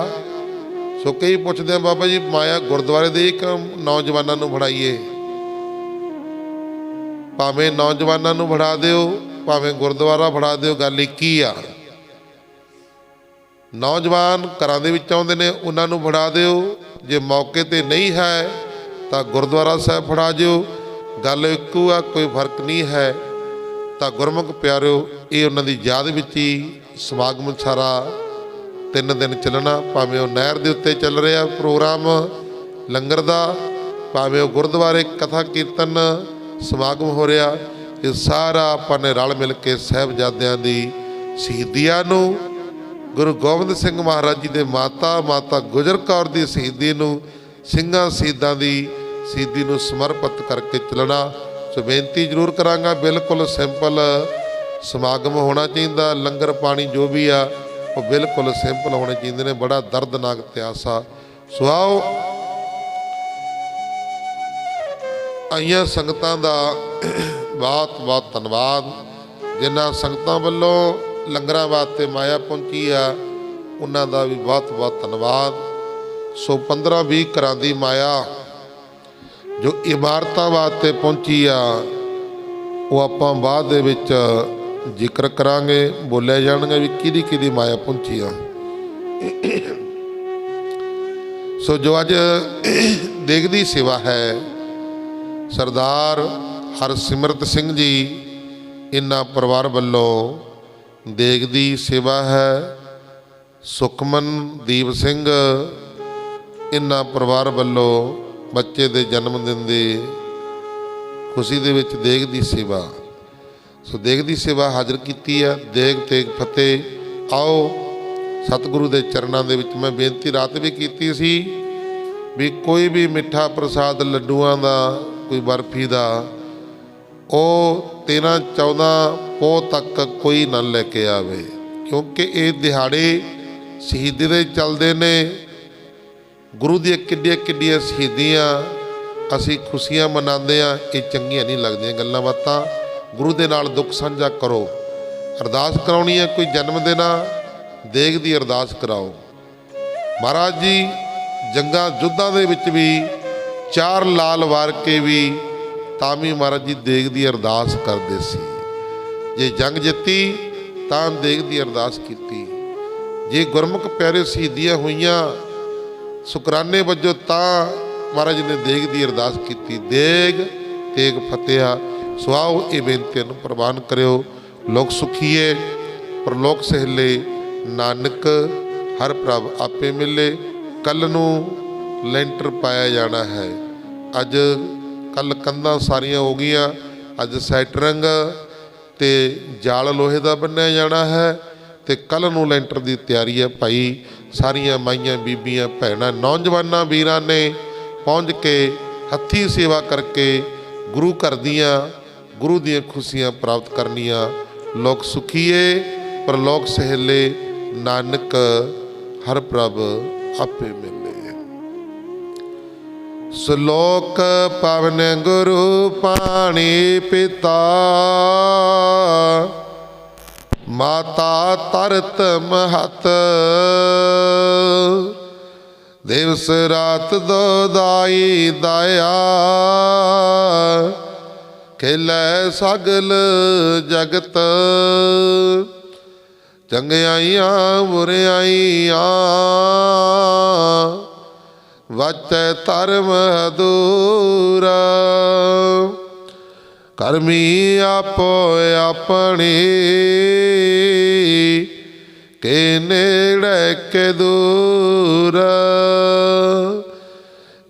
सो कई पूछते हैं बाबा जी माया गुरुद्वारे दे कि नौजवानों को फड़ाइए। भावें नौजवानों को फड़ा दिओ, भावें गुरुद्वारा फड़ा दिओ, गल एक ही आ। नौजवान घरां दे विच आउंदे ने, उन्हां नूं फड़ा दिओ। जे मौके ते नहीं है तो गुरुद्वारा साहब फड़ा जिओ, गल एक आ, कोई फर्क नहीं है। तो गुरमुख प्यारिओ, ये उन्हां दी याद विच ही समागम सारा 3 दिन चलना। भावें वो नहर दे उत्ते चल रहा प्रोग्राम लंगर दा, भावें वो गुरुद्वारे कथा कीर्तन समागम हो रहा, ये सारा आपां ने रल मिल के साहिबजादियां दी शहीदियां नूं, गुरु गोबिंद सिंह महाराज जी के माता गुजर कौर की शहीदी नूं, ਸਿੰਘਾਂ शहीदां की शहीदी नूं समर्पित करके चलना। सो बेनती जरूर करांगा, बिल्कुल सिंपल समागम होना चाहिए। लंगर पानी जो भी आ वो बिल्कुल सिंपल होने चाहिए ने। बड़ा दर्दनाक इतिहास आ। सो आओ, आईयां संगतां दा बहुत बहुत धन्नवाद। जिन्हां संगतां वल्लों लंगरां वास्ते माया पहुंची आ, उन्हां दा भी बहुत बहुत धन्नवाद। सो 15-20 घरां दी माया जो इमारतां वास्ते पहुंची आ, वो आपां बाद दे विच जिक्र करांगे, बोले जाणगे भी किहदी किहदी माया पहुंची आ। सो जो अज देखदी सेवा है, सरदार हरसिमरत सिंह जी इन्हां परिवार वल्लों देखदी सेवा है। सुखमन दीप सिंह इन्हां परिवार वल्लों बच्चे दे जन्म दिन दी खुशी दे विच देखदी सेवा। ਸੋ ਦੇਗ ਦੀ ਸੇਵਾ ਹਾਜ਼ਰ ਕੀਤੀ ਹੈ। ਦੇਗ ਤੇਗ ਫਤਿਹ। ਆਓ ਸਤਿਗੁਰੂ ਦੇ ਚਰਨਾਂ ਦੇ ਵਿੱਚ ਮੈਂ ਬੇਨਤੀ ਰਾਤ ਵੀ ਕੀਤੀ ਸੀ ਵੀ ਕੋਈ ਵੀ ਮਿੱਠਾ ਪ੍ਰਸਾਦ ਲੱਡੂਆਂ ਦਾ, ਕੋਈ ਬਰਫੀ ਦਾ, ਉਹ 13-14 ਪੋਹ ਤੱਕ ਕੋਈ ਨਾ ਲੈ ਕੇ ਆਵੇ, ਕਿਉਂਕਿ ਇਹ ਦਿਹਾੜੇ ਸ਼ਹੀਦੀ ਦੇ ਚੱਲਦੇ ਨੇ। ਗੁਰੂ ਦੀਆਂ ਕਿੱਡੀਆਂ ਕਿੱਡੀਆਂ ਸ਼ਹੀਦੀਆਂ, ਅਸੀਂ ਖੁਸ਼ੀਆਂ ਮਨਾਉਂਦੇ ਹਾਂ, ਇਹ ਚੰਗੀਆਂ ਨਹੀਂ ਲੱਗਦੀਆਂ ਗੱਲਾਂ ਬਾਤਾਂ। ਗੁਰੂ ਦੇ ਨਾਲ ਦੁੱਖ ਸਾਂਝਾ ਕਰੋ। ਅਰਦਾਸ ਕਰਾਉਣੀ ਹੈ, ਕੋਈ ਜਨਮ ਦਿਨ ਆ, ਦੇਗ ਦੀ ਅਰਦਾਸ ਕਰਾਓ। ਮਹਾਰਾਜ ਜੀ ਜੰਗਾਂ ਯੁੱਧਾਂ ਦੇ ਵਿੱਚ ਵੀ 4 ਲਾਲ ਵਾਰ ਕੇ ਵੀ ਤਾਂ ਵੀ ਮਹਾਰਾਜ ਜੀ ਦੇਗ ਦੀ ਅਰਦਾਸ ਕਰਦੇ ਸੀ। ਜੇ ਜੰਗ ਜਿੱਤੀ ਤਾਂ ਦੇਗ ਦੀ ਅਰਦਾਸ ਕੀਤੀ। ਜੇ ਗੁਰਮੁਖ ਪਿਆਰੇ ਸ਼ਹੀਦੀਆਂ ਹੋਈਆਂ ਸ਼ੁਕਰਾਨੇ ਵਜੋਂ ਤਾਂ ਮਹਾਰਾਜ ਨੇ ਦੇਗ ਦੀ ਅਰਦਾਸ ਕੀਤੀ। ਦੇਗ ਤੇਗ ਫਤਿਹਾ। ਸੋ ਆਓ ਇਹ ਬੇਨਤੀ ਨੂੰ ਪ੍ਰਵਾਨ ਕਰਿਓ। ਲੋਕ ਸੁਖੀਏ ਪਰਲੋਕ ਸਹਿਲੇ, ਨਾਨਕ ਹਰ ਪ੍ਰਭ ਆਪੇ ਮਿਲੇ। ਕੱਲ ਨੂੰ ਲੈਂਟਰ ਪਾਇਆ ਜਾਣਾ ਹੈ। ਅੱਜ ਕੱਲ ਕੰਧਾਂ ਸਾਰੀਆਂ ਹੋ ਗਈਆਂ, ਅੱਜ ਸੈਟਰਿੰਗ ਤੇ ਜਾਲ ਲੋਹੇ ਦਾ ਬੰਨਿਆ ਜਾਣਾ ਹੈ ਤੇ ਕੱਲ ਨੂੰ ਲੈਂਟਰ ਦੀ ਤਿਆਰੀ ਹੈ। ਭਾਈ ਸਾਰੀਆਂ ਮਾਈਆਂ, ਬੀਬੀਆਂ, ਭੈਣਾਂ, ਨੌਜਵਾਨਾਂ, ਵੀਰਾਂ ਨੇ ਪਹੁੰਚ ਕੇ ਹੱਥੀਂ ਸੇਵਾ ਕਰਕੇ ਗੁਰੂ ਘਰ ਦੀਆਂ, ਗੁਰੂ ਦੀਆਂ ਖੁਸ਼ੀਆਂ ਪ੍ਰਾਪਤ ਕਰਨੀਆਂ। ਲੋਕ ਸੁਖੀਏ ਪਰਲੋਕ ਸਹਿਲੇ, ਨਾਨਕ ਹਰ ਪ੍ਰਭ ਆਪੇ ਮਿਲੇ। ਸ਼ਲੋਕ ਪਵਨ ਗੁਰੂ ਪਾਣੀ ਪਿਤਾ, ਮਾਤਾ ਤਰਤ ਮਹਤ, ਦਿਵਸ ਰਾਤ ਦੋਦਾਈ ਦਇਆ, ਖੇਲੇ ਸਗਲ ਜਗਤ, ਚੰਗਿਆਈਆਂ ਬੁਰਿਆਈਆਂ, ਵਾਚੈ ਧਰਮ ਅਧੂਰਾ, ਕਰਮੀ ਆਪੋ ਆਪਣੀ, ਕੇ ਨੇੜੇ ਕੇ ਦੂਰ,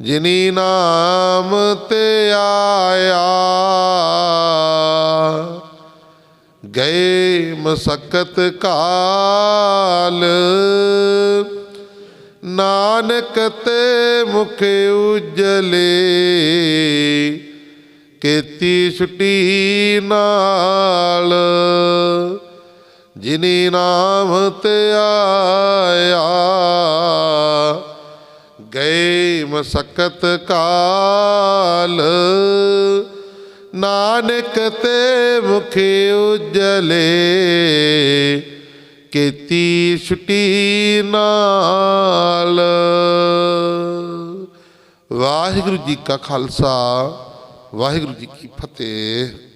ਜਿਨੀ ਨਾਮ ਤੇ ਆਇਆ, ਗਏ ਮਸਕਤ ਕਾਲ, ਨਾਨਕ ਤੇ ਮੁਖ ਉਜਲੇ, ਕੀਤੀ ਛੁੱਟੀ ਨਾਲ, ਜਿਨੀ ਨਾਮ ਤੇ ਆਇਆ, ਗਏ ਮਸਕਤ ਕਾਲ, ਨਾਨਕ ਤੇ ਮੁਖ ਉਜਲੇ, ਕੀਤੀ ਛੁੱਟੀ ਨਾਲ। ਵਾਹਿਗੁਰੂ ਜੀ ਕਾ ਖਾਲਸਾ, ਵਾਹਿਗੁਰੂ ਜੀ ਕੀ ਫਤਿਹ।